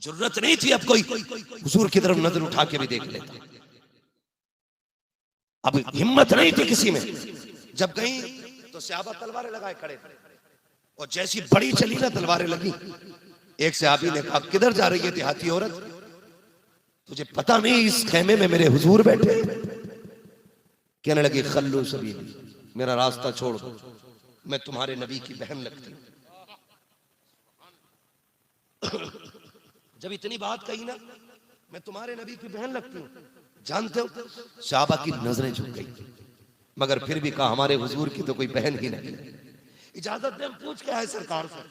जरूरत नहीं थी अब कोई हुजूर की तरफ नजर उठा के भी देख लेता। अब हिम्मत नहीं थी किसी में। जब गई तो सहाबा तलवारें लगाए खड़े, और जैसी बड़ी चली ना तलवारें लगी। एक सहाबी ने कहा किधर जा रही है देहाती औरत? तुझे पता नहीं इस खेमे में मेरे हुजूर बैठे। कहने लगी खल्लू सबीली, मेरा रास्ता छोड़ दो, मैं तुम्हारे नबी की बहन लगती हूं। जब इतनी बात कही ना, मैं तुम्हारे नबी की बहन लगती हूं, जानते हो सहाबा की नजरें झुक गई, मगर फिर भी कहा हमारे हुजूर की तो कोई बहन ही नहीं। इजाजत दे, पूछ के आए सरकार से।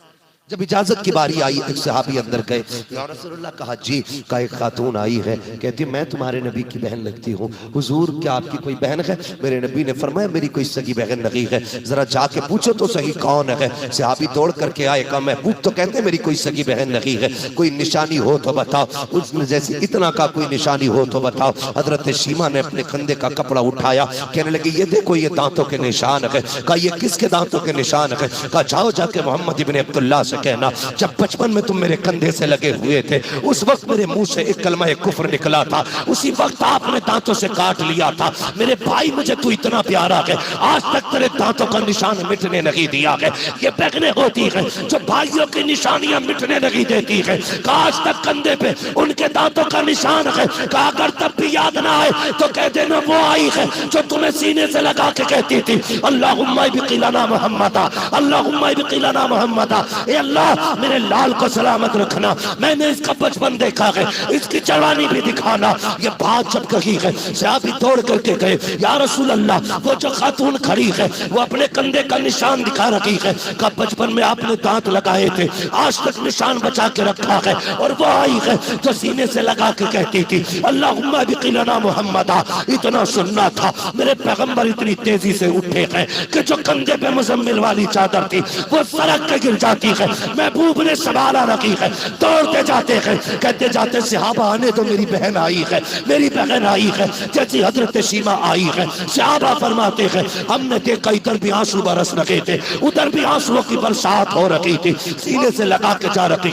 जब इजाजत की बारी आई, एक सहाबी अंदर गए, या रसूलुल्लाह, कहा जी, का एक खातून आई है, कहती मैं तुम्हारे नबी की बहन लगती हूँ, हुजूर क्या आपकी कोई बहन है? मेरे नबी ने फरमाया मेरी कोई सगी बहन नहीं है, जरा जाके पूछो तो सही कौन है। सहाबी दौड़ करके आए, कहा महबूब तो कहते मेरी कोई सगी बहन नहीं है, कोई निशानी हो तो बताओ। उसने जैसे इतना का कोई निशानी हो तो बताओ। हजरत शीमा ने अपने कंधे का कपड़ा उठाया, कहने लगे ये देखो ये दांतों के निशान है। कहा ये किसके दांतों के निशान है? कहा जाओ जाके मोहम्मद इब्ने अब्दुल्लाह से कहना, जब बचपन में तुम मेरे कंधे से लगे हुए थे उस वक्त मेरे मुंह से एक कलमा कुफ्र निकला था, उसी वक्त आपने दांतों से काट लिया था। मेरे भाई मुझे तू इतना प्यारा है, आज तक तेरे दांतों का निशान मिटने नहीं दिया है। ये बहनें होती हैं जो भाइयों की निशानियां मिटने नहीं देती है। आज तक कंधे पे उनके दांतों का निशान है। कहा अगर तब भी याद ना आए तो कह देना वो आई है जो तुम्हें सीने से लगा के कहती थी अल्लाहुम्मा बिक़िलाना मुहम्मदा, अल्लाहुम्मा बिक़िलाना मुहम्मदा। ए अल्लाह मेरे लाल को सलामत रखना, मैंने इसका बचपन देखा है, इसकी जवानी भी दिखाना। ये बात जब कही है, सहाबी दौड़ करके गए, या रसूल अल्लाह, वो जो खातून खड़ी है वो अपने कंधे का निशान दिखा रही है, का बचपन में आपने दांत लगाए थे, आज तक निशान बचा के रखा है। और वो आई है जो सीने से लगा के कहती थी अल्लाहुम्मा बिक़िलाना मुहम्मदा। इतना सुनना था, मेरे पैगंबर इतनी तेजी से उठे हैं कि जो कंधे पे मुजम्मिल वाली चादर थी वो सड़क के गिर जाती है। महबूब ने संभाला रखी है, दौड़ते जाते हैं, कहते जाते सहाबा आने तो मेरी बहन आई है, मेरी बहन आई है। जैसी हजरत शीमा आई है, सहाबा फरमाते हैं हमने देखा इधर भी आंसू बरस रखे थे, उधर भी आंसुओं की बरसात हो रही थी, सीने से लगा के जा रखी।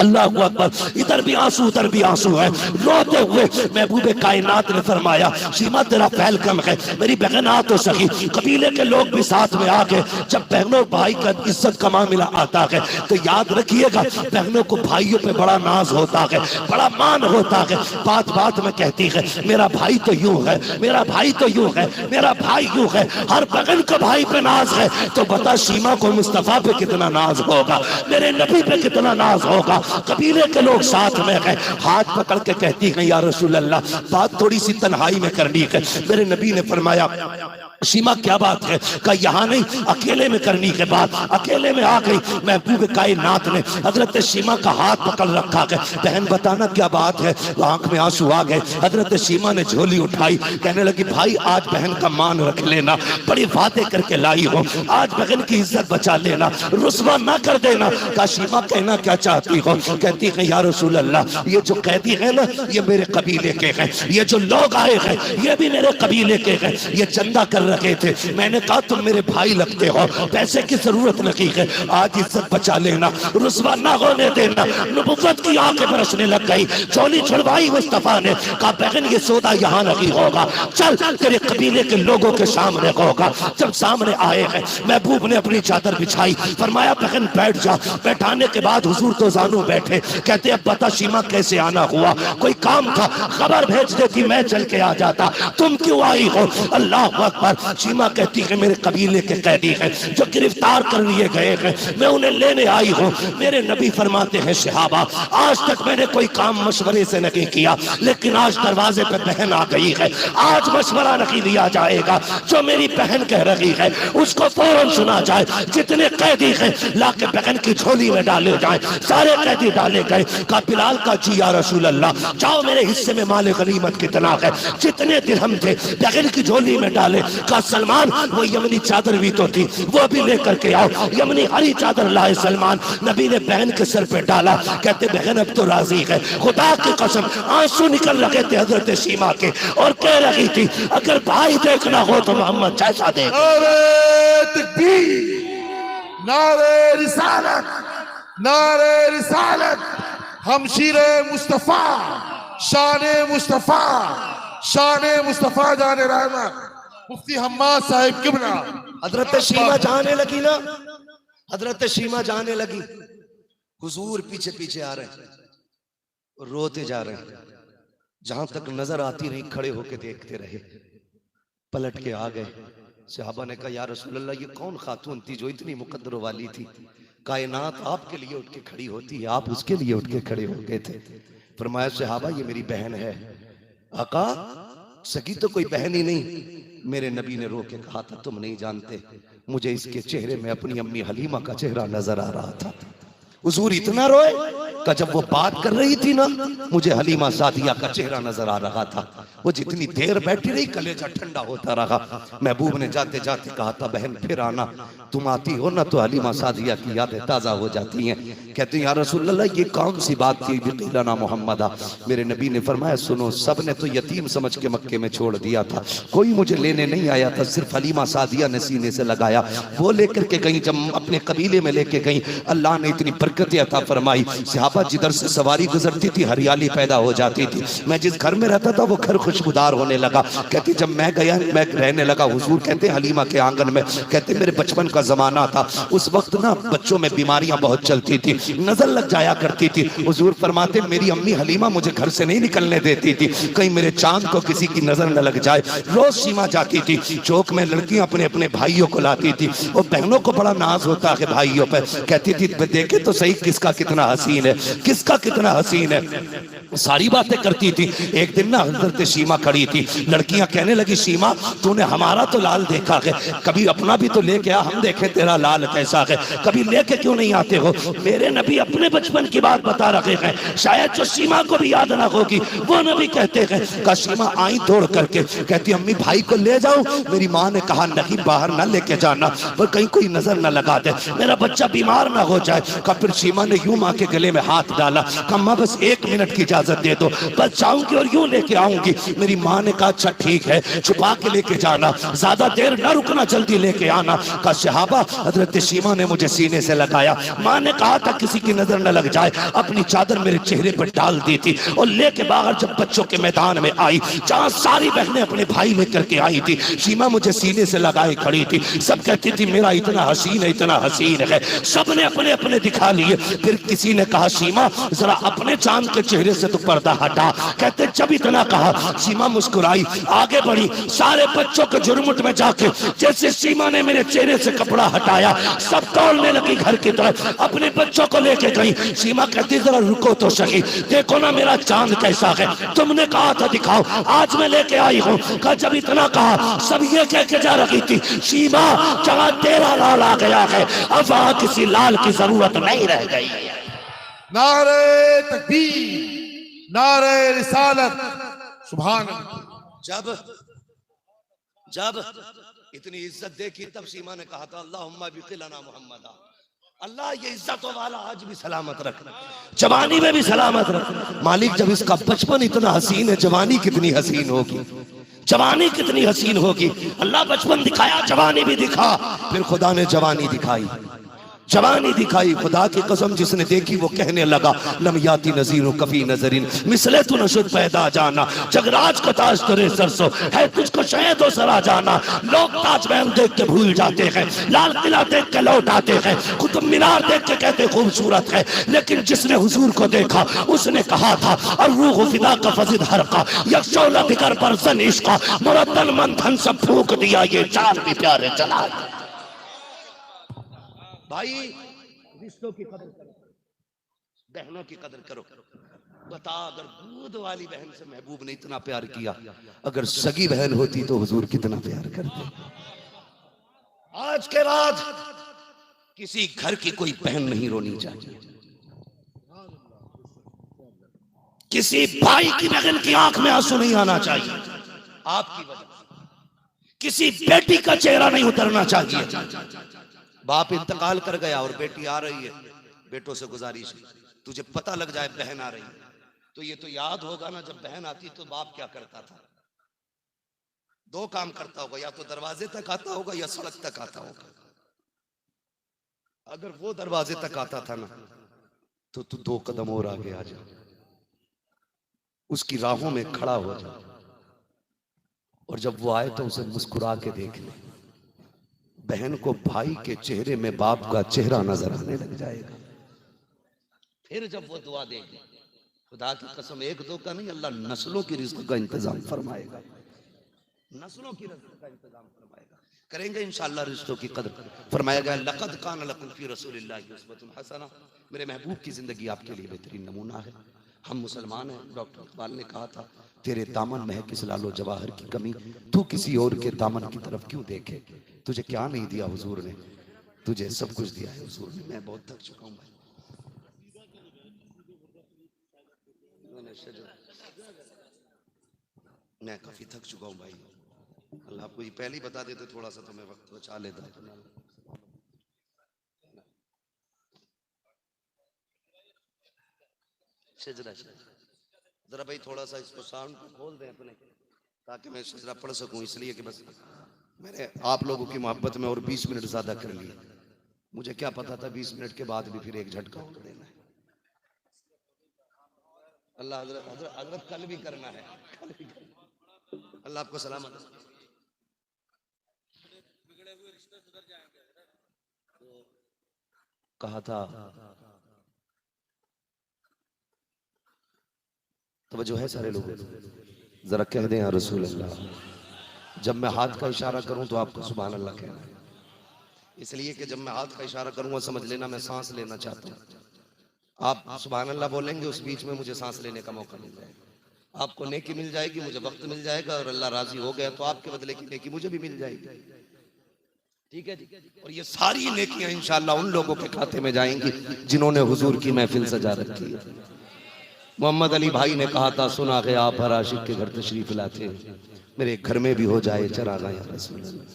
अल्लाह अकबर, इधर भी आंसू उधर भी आंसू है। रोते हुए महबूबे कायनात ने फरमाया शीमा तेरा फैल कम है, मेरी बहन आ तो सही। कबीले के लोग भी साथ में आ गए। जब बहनों भाई का इज्जत का मामला आता है तो याद रखिएगा बहनों को भाइयों पे बड़ा नाज होता है, बड़ा मान होता है। बात बात में कहती है मेरा भाई तो यूं है, मेरा भाई तो यूं है, मेरा भाई यूं है। हर बहन को भाई पे नाज है, तो बता शीमा को मुस्तफा पे कितना नाज होगा, मेरे नबी पे कितना नाज होगा। कबीले के लोग साथ में गए, हाथ पकड़ के कहती है या रसूल अल्लाह, बात थोड़ी सी तन्हाई में करनी है। मेरे नबी ने फरमाया शीमा क्या बात है? का यहाँ नहीं, अकेले में करनी के बाद अकेले में आ गई। महबूब कायनात ने हजरत शीमा का हाथ पकड़ रखा है, बहन बताना क्या बात है? आंख में आंसू आ गए। हजरत शीमा ने झोली उठाई, कहने लगी भाई आज बहन का मान रख लेना, बड़ी बातें करके लाई हो, आज बहन की इज्जत बचा लेना, रुस्वा ना कर देना। का शीमा कहना क्या चाहती हो? कहती है या रसूल अल्लाह, ये जो कैदी है ना ये मेरे कबीले के हैं, ये जो लोग आए हैं ये भी मेरे कबीले के हैं, ये चंदा कर रखे थे। मैंने कहा तुम मेरे भाई लगते हो, पैसे की जरूरत नहीं है, आज इज्जत बचा लेना, रुस्वा ना होने देना। नबुव्वत की आंखें बरसने लग गई, चोली छुड़वाई मुस्तफा ने। कहा बहन ये सौदा यहाँ नहीं होगा, चल तेरे कबीले के लोगों के सामने होगा। जब सामने आए हैं महबूब ने अपनी चादर बिछाई, फरमाया बहन बैठ जा। बैठाने के बाद हुजूर तो जानू बैठे, कहते अब बता शीमा कैसे आना हुआ? कोई काम था, खबर भेज देती मैं चल के आ जाता, तुम क्यों आई हो? अल्लाह अकबर। शीमा कहती है मेरे कबीले के कैदी हैं जो गिरफ्तार कर लिए गए हैं, मैं उन्हें लेने आई हूँ। मेरे नबी फरमाते हैं सहाबा आज तक मैंने कोई काम मशवरे से नहीं किया, लेकिन आज दरवाजे पे बहन आ गई है, आज मशवरा नहीं लिया जाएगा, जो मेरी बहन कह रही है उसको फौरन सुना जाए। जितने कैदी हैं लाके बहन की झोली में डाले जाए। सारे कैदी डाले गए। का बिलाल का जी या रसूल अल्लाह, जाओ मेरे हिस्से में माल गनीमत कितना है, जितने दिरहम थे बहन की झोली में डाले। का सलमान वो यमनी चादर भी तो थी वो भी लेकर के आओ, यमनी हरी चादर लाए सलमान। नबी ने बहन के सर पे डाला, कहते बहन अब तो राजी है। खुदा की कसम आंसू निकल रहे थे हजरत शीमा के, और कह रही थी अगर भाई देखना हो तो मोहम्मद जैसा देख। नारे तकबीर, नारे रिसालत, नारे रिसालत, हमशीरे मुस्तफा, शाने मुस्तफा, शाने मुस्तफा जाने रहमत मुफ्ती हम्माद साहिब किबला। हजरत शीमा जाने लगी ना, हजरत शीमा जाने लगी, हुजूर पीछे पीछे आ रहे हैं, रोते जा रहे हैं। जहां तक नजर आती रही खड़े होके देखते रहे, पलट के आ गए। सहाबा ने कहा या रसूल अल्लाह, ये कौन खातून थी जो इतनी मुकद्दर वाली थी? कायनात आपके लिए उठ के खड़ी होती है, आप उसके लिए उठ के खड़े हो गए थे। फरमाया सहाबा ये मेरी बहन है। आका सगी तो कोई बहन ही नहीं। मेरे नबी ने रो के कहा था तुम नहीं जानते, मुझे इसके चेहरे में अपनी अम्मी हलीमा का चेहरा नजर आ रहा था। हुजूर इतना रोए कि जब वो बात कर रही थी ना, मुझे हलीमा सादिया का चेहरा नजर आ रहा था। वो जितनी देर बैठी रही कलेजा ठंडा होता रहा। महबूब ने जाते जाते कहा था बहन फिर आना, तुम आती हो ना तो हलीमा सादिया की यादें ताजा हो जाती हैं। कहते हैं या रसूल अल्लाह ये कौन सी बात थी? बिकिलाना मोहम्मदा। मेरे नबी ने फरमाया सुनो, सब ने तो यतीम समझ के मक्के में छोड़ दिया था, कोई मुझे लेने नहीं आया था, सिर्फ हलीमा सादिया ने सीने से लगाया, वो लेकर के गई। जब अपने कबीले में लेके गई, अल्लाह ने इतनी बरकत अता फरमाई। सहाबा जिधर से सवारी गुजरती थी हरियाली पैदा हो जाती थी। मैं जिस घर में रहता था वो घर खुशबूदार होने लगा। कहती जब मैं गया मैं रहने लगा, हुजूर कहते हलीमा के आंगन में, कहते मेरे बचपन का जमाना था, उस वक्त ना बच्चों में बीमारियां बहुत चलती थी, नजर लग जाया करती थी। हुजूर फरमाते मेरी अम्मी हलीमा मुझे घर से नहीं निकलने देती थी, कहीं मेरे चांद को किसी की नजर न लग जाए। रोज सीमा जाती थी, चौक में लड़कियां अपने अपने भाइयों को लाती थी, और बहनों को बड़ा नाज होता है भाइयों पर। कहती थी देखे तो सही किसका कितना हसीन है, किसका कितना हसीन है। सारी बातें करती थी। एक दिन ना हजरत सीमा खड़ी थी, लड़कियां कहने लगी सीमा तूने हमारा तो लाल देखा है, कभी अपना भी तो लेके आ, हम देखे तेरा लाल कैसा है, कभी लेके क्यों नहीं आते हो? मेरे नबी अपने बचपन की बात बता रहे हैं, शायद जो सीमा को भी याद ना होगी, वो नबी कहते हैं। का सीमा आई दौड़ करके, कहती अम्मी भाई को ले जाओ। मेरी माँ ने कहा नहीं बाहर ना लेके जाना, पर कहीं कोई नजर ना लगा दे, मेरा बच्चा बीमार ना हो जाए। का फिर सीमा ने यूं माँ के गले में हाथ डाला, कम्मा बस 1 मिनट की इजाजत दे दो, बस जाऊंगी और यूं लेके आऊंगी। मेरी माँ ने कहा अच्छा ठीक है, छुपा के लेके जाना, ज्यादा देर ना रुकना, जल्दी लेके आना। का सहाबा हजरत सीमा ने मुझे सीने से लगाया, माँ ने कहा था किसी की नजर न लग जाए, अपनी चादर मेरे चेहरे पर डाल दी थी, और लेके बाहर जब बच्चों के मैदान में आई, जहां सारी बहनें अपने भाई लेकर के आई थी, सीमा मुझे सीने से लगाए खड़ी थी। सब कहती थी मेरा इतना हसीन है, इतना हसीन है, सबने अपने अपने दिखा लिए। फिर किसी ने कहा सीमा जरा अपने चांद के चेहरे से तो पर्दा हटा। कहते जब इतना कहा सीमा मुस्कुराई, आगे बढ़ी, सारे बच्चों के जुर्मुट में जाके जैसे सीमा ने मेरे चेहरे से कपड़ा हटाया, सब दौड़ने लगी घर की तरफ, अपने बच्चों को लेके गई। सीमा कहती जरा रुको तो सही, देखो ना मेरा चांद कैसा है, तुमने कहा था दिखाओ, आज मैं लेके आई हूँ। जब इतना कहा सब ये कह के जा रही थी सीमा जहाँ तेरा लाल आ गया है, अब वहां किसी लाल की जरूरत नहीं रह गई। नारे तकबीर, नारे रिसालत, सुभान अल्लाह। जब इतनी इज्जत देखी तब सीमा ने कहा था अल्लाहुम्मा बिकिलना मुहम्मदा, अल्लाह ये इज्जतों वाला आज भी सलामत रख, जवानी में भी सलामत रख। मालिक जब इसका बचपन इतना हसीन है, जवानी कितनी हसीन होगी, जवानी कितनी हसीन होगी। अल्लाह बचपन दिखाया, जवानी भी दिखा, फिर खुदा ने जवानी दिखाई, जवानी दिखाई। खुदा की कसम जिसने देखी वो कहने लगा लम याती नजीरों कफी नजरिन मिसले तू नशुद पैदा जाना, जगराज का ताज तेरे सरसों है, तुझको शायद हो सरा जाना। लोग ताजमहल देख के भूल जाते हैं, लाल किला देख के लौट आते हैं, कुतुब मीनार देख के कहते खूबसूरत है, लेकिन जिसने हुजूर को देखा उसने कहा था और रूह फिदा का फजिद हर का यकशौला फिकर पर सन इश्का मुरद्दल मंथन सब फूक दिया, ये चार भी प्यारे चला। भाई रिश्तों की कदर करो, बहनों की कदर करो। बता अगर दूध वाली बहन से महबूब ने इतना प्यार किया, अगर सगी बहन होती तो हुजूर कितना प्यार करते। आज के बाद किसी घर की कोई बहन नहीं रोनी चाहिए, किसी भाई की बहन की आंख में आंसू नहीं आना चाहिए आपकी वजह, किसी बेटी का चेहरा नहीं उतरना चाहिए। बाप इंतकाल कर गया और बेटी आ रही है, बेटों से गुजारिश तुझे पता लग जाए बहन आ रही है, तो ये तो याद होगा ना जब बहन आती तो बाप क्या करता था, 2 काम करता होगा, या तो दरवाजे तक आता होगा या सड़क तक आता होगा। अगर वो दरवाजे तक आता था ना तो तू 2 कदम और आगे आ जा, उसकी राहों में खड़ा हो जा, और जब वो आए तो उसे मुस्कुरा के देख ले। बहन को भाई के चेहरे में बाप का चेहरा नजर आने लग जाएगा। फिर जब वो दुआ देगी खुदा की कसम, एक दो का नहीं, अल्लाह नस्लों की रिज़्क़ का इंतजाम फरमाएगा, नस्लों की रिज़्क़ का इंतजाम फरमाएगा। करेंगे इंशाअल्लाह रिश्तों की कदर। फरमाया गया लक़द कान लकुम फ़ी रसूलिल्लाहि उस्वतुन हसना, मेरे महबूब की जिंदगी आपके लिए बेहतरीन नमूना है। हम मुसलमान हैं। डॉक्टर इकबाल ने कहा था तेरे दामन में है किस लालो जवाहर की कमी, तू किसी और के दामन की तरफ क्यों देखे, तुझे क्या नहीं दिया हुजूर ने, तुझे सब कुछ दिया है हुजूर ने। मैं बहुत थक चुका हूँ भाई, मैं काफी थक चुका हूँ भाई। अल्लाह आपको ये पहले ही बता देते थोड़ा सा तो मैं वक्त बचा लेता। शजरा जरा भाई थोड़ा सा इसको साउंड खोल दें अपने, ताकि मैं शजरा पढ़ सकूं, इसलिए कि बस मैंने आप लोगों की मोहब्बत में और 20 मिनट ज्यादा कर लिए। मुझे क्या पता था 20 मिनट के बाद भी फिर एक झटका और देना है। अल्लाह हजरत हजरत हजरत कल भी करना है, कल भी करना। अल्लाह आपको सलामत रखे। कहा था तो जो है सारे लोग जरा कह दें या रसूल अल्लाह, जब मैं हाथ का इशारा करूं तो आपको सुभान अल्लाह कहना है, इसलिए कि जब मैं हाथ का इशारा करूंगा समझ लेना मैं सांस लेना चाहता हूं। आप सुभान अल्लाह बोलेंगे, उस बीच में मुझे सांस लेने का मौका मिल जाएगा, आपको नेकी मिल जाएगी, मुझे वक्त मिल जाएगा, और अल्लाह राजी हो गया तो आपके बदले की नेकी मुझे भी मिल जाएगी। ठीक है जी। और ये सारी नेकियां इंशाअल्लाह उन लोगों के खाते में जाएंगी जिन्होंने हुजूर की महफिल सजा रखी है। मोहम्मद अली भाई ने कहा था सुना के आप हर आशिक के घर तशरीफ लाते, मेरे घर में भी हो जाए चरागा या रसूल अल्लाह।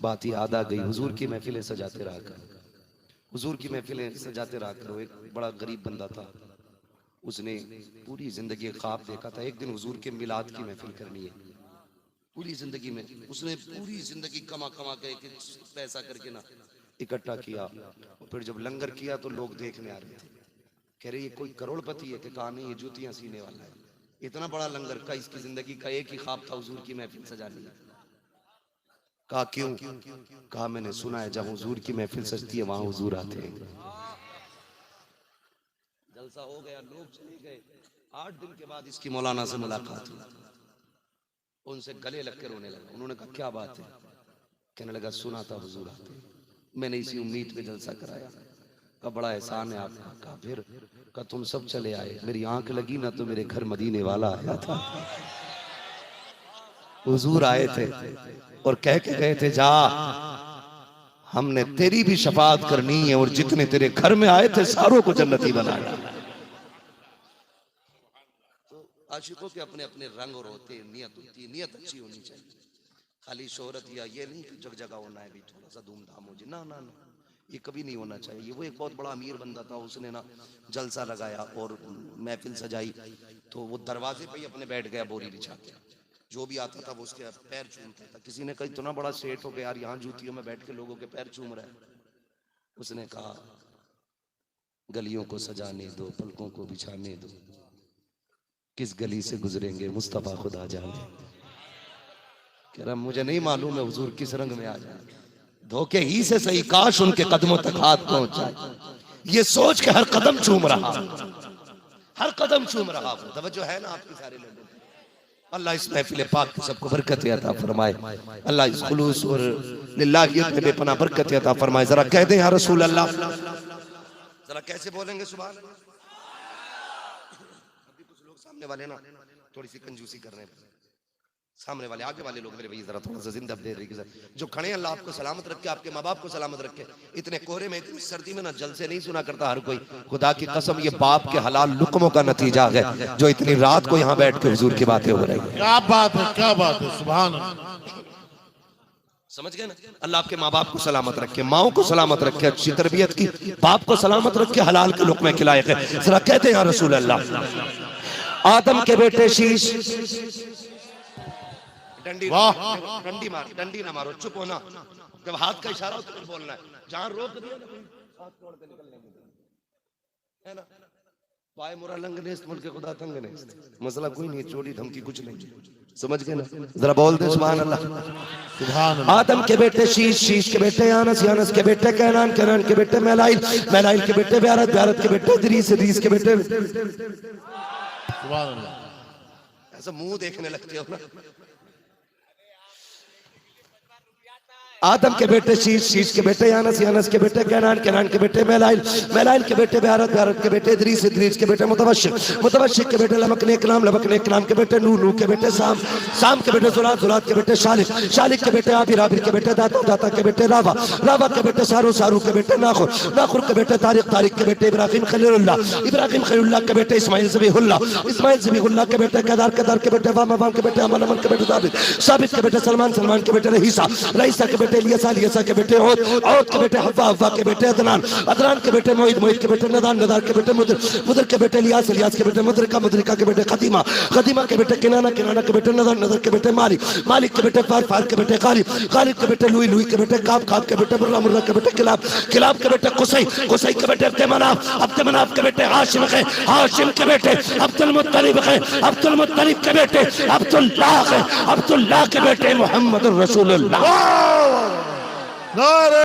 बात ही याद आ गई, हुजूर की महफिलें सजाते रहा कर, हुजूर की महफिलें सजाते रहा करो। एक बड़ा गरीब बंदा था, उसने पूरी जिंदगी ख्वाब देखा था एक दिन हुजूर के मिलाद की महफिल करनी है। पूरी जिंदगी में उसने पूरी जिंदगी कमा कमा के पैसा करके ना इकट्ठा किया, और फिर जब लंगर किया तो लोग देखने आ रहे थे, कह रहे ये कोई करोड़पति है, कि कहा नहीं ये जूतियां सीने वाला है। इतना बड़ा लंगर का, इसकी जिंदगी का एक ही ख्वाब था हुजूर की महफिल सजानी है। कहा क्यों? कहा मैंने सुना है जब हुजूर की महफिल सजती है वहां हुजूर आते हैं। जलसा हो गया, लोग चले गए। 8 दिन के बाद इसकी मौलाना से मुलाकात हुई, उनसे गले लग के रोने लगा। उन्होंने कहा क्या बात है? कहने लगा सुना था हुजूर आते हैं, मैंने इसी उम्मीद पे जलसा कराया। का बड़ा एहसान है आपका। कहा फिर? का तुम सब चले आए, मेरी आंख लगी ना तो मेरे घर मदीने वाला आया था, हुजूर आए थे और कह के गए थे जा हमने तेरी भी शफाअत करनी है, और जितने तेरे घर में आए थे सारों को जन्नती बनाया। तो आशिकों के अपने अपने रंग और होते हैं, नियत होती है, नियत अच्छी होनी चाहिए। खाली शोहरत या ये नहीं कि जग जगह होना है भी थोड़ा सा धूमधाम हो जाए, ना ना ना, ये कभी नहीं होना चाहिए। वो एक बहुत बड़ा अमीर बंदा था, उसने ना जलसा लगाया और महफिल सजाई, तो वो दरवाजे पे ही अपने बैठ गया बोरी बिछा के। जो भी आता था वो उसके पैर चूमता था। किसी ने कहा इतना बड़ा सेठ हो गया यार, यहाँ जूतियों में बैठ के लोगों के पैर चूम रहा है। उसने कहा गलियों को सजाने दो, पलकों को बिछाने दो, किस गली से गुजरेंगे मुस्तफा खुदा जाने। कह रहा मुझे नहीं मालूम है हुजूर किस रंग में आ जाए, धोखे ही से सही काश उनके कदमों तक हाथ पहुंच जाए। ये सोच के हर कदम चूम रहा, हर कदम चूम रहा। तवज्जो है ना आपकी सारे लोगों? अल्लाह इस महफिल पाक को सबको बरकत अता फरमाए। अल्लाह इस खुलूस और लिल्लाहियत में बेपनाह बरकत अता फरमाए। जरा कह दे या रसूल अल्लाह। जरा कैसे बोलेंगे सुभान अल्लाह? अभी कुछ लोग सामने वाले ना थोड़ी सी कंजूसी कर रहे हैं, सामने वाले आगे वाले लोग मेरे भैया जरा थोड़ा सा जिंदा दे रही। जो खड़े हैं अल्लाह आपको सलामत रखे, आपके माँ बाप को सलामत रखे। इतने कोहरे में इतनी सर्दी में ना जलसे नहीं सुना करता हर कोई। खुदा की कसम ये बाप के हलाल लुक्मों का नतीजा है जो इतनी रात को यहाँ बैठ के हुजूर की बातें हो रही है। क्या बात है, क्या बात है, सुभान अल्लाह। समझ गए ना? अल्लाह आपके माँ बाप को सलामत रखे, माओ को सलामत रखे, अच्छी तरबियत की, बाप को सलामत रखे, हलाल के लुक्मे खिलाए। जरा कहते हैं या रसूल अल्लाह। आदम के बेटे शीश, डंडी मार, डंडी ना मारो, चुप होना। जब हाथ का इशारा हो तो फिर बोलना है। जहां रोक दिया ना हाथ तोड़ के निकलने है ना। पाए मुरा लंग ने मुल्क के खुदा तंग ने, मसला कोई नहीं, चोरी धमकी कुछ नहीं। समझ गए ना? जरा बोल दे सुभान अल्लाह। सुभान अल्लाह। आदम के बेटे शीश, शीश के बेटे यानस, यानस के बेटे कैनान, कैनान के बेटे मैलाइल, मैलाइल के बेटे ब्यारत, ब्यारत के बेटे इदरीस, इदरीस के बेटे सुभान अल्लाह। ऐसा मुंह देखने लगते हो ना। आदम के बेटे शीश, शीश के बेटे यानस, यानस के बेटे कैनान, कैनान के बेटे मैलाइल, मैलाइल के बेटे बेहारत, बेहारत के बेटे इदरीस, इदरीस के बेटे मुतवश्शिर, मुतवश्शिर के बेटे लमक नेक नाम, लमक नेक नाम के बेटे नूह, नूह के बेटे साम, साम के बेटे जुलात, जुलात के बेटे शालिक, शालिक के बेटे आबिर, आबिर के बेटे दाता, दाता के बेटे रावा, रावा के बेटे सारू, सारू के बेटे नाखुर, नाखुर के बेटे तारिक, तारिक के बेटे इब्राहिम खलीलुल्लाह, इब्राहिम खलीलुल्लाह के बेटे इस्माइल ज़बीहुल्लाह, इस्माइल ज़बीहुल्लाह के बेटे केदार, केदार के बेटे वाम, वाम के बेटे अमन, अमन के बेटे साबित, साबित के बेटे सलमान, सलमान के बेटे रहीसा, रहीसा के बेटे इलियासा, इलियासा के बेटे औद, औद के बेटे हव्वा, हव्वा के बेटे अदनान, अदनान के बेटे मोहित, मोहित के बेटे नदान, नदान के बेटे मुदर, मुदर के बेटे इलियास, इलियास के बेटे मुदरिका, मुदरिका के बेटे खदीमा, खदीमा के बेटे किनाना, किनाना के बेटे नदर, नदर के बेटे मालिक, मालिक के बेटे फार, फार के बेटे गालिब, गालिब के बेटे लुई, लुई के बेटे काब, काब के बेटे मुर्रा, मुर्रा के बेटे किलाब, किलाब के बेटे कुसै, कुसै के बेटे अब्दे मनाफ, अब्दे मनाफ के बेटे हाशिम है, हाशिम के बेटे अब्दुल मुत्तलिब है, अब्दुल मुत्तलिब के बेटे अब्दुल्लाह है, अब्दुल्लाह के बेटे मोहम्मद रसूलुल्लाह। नारे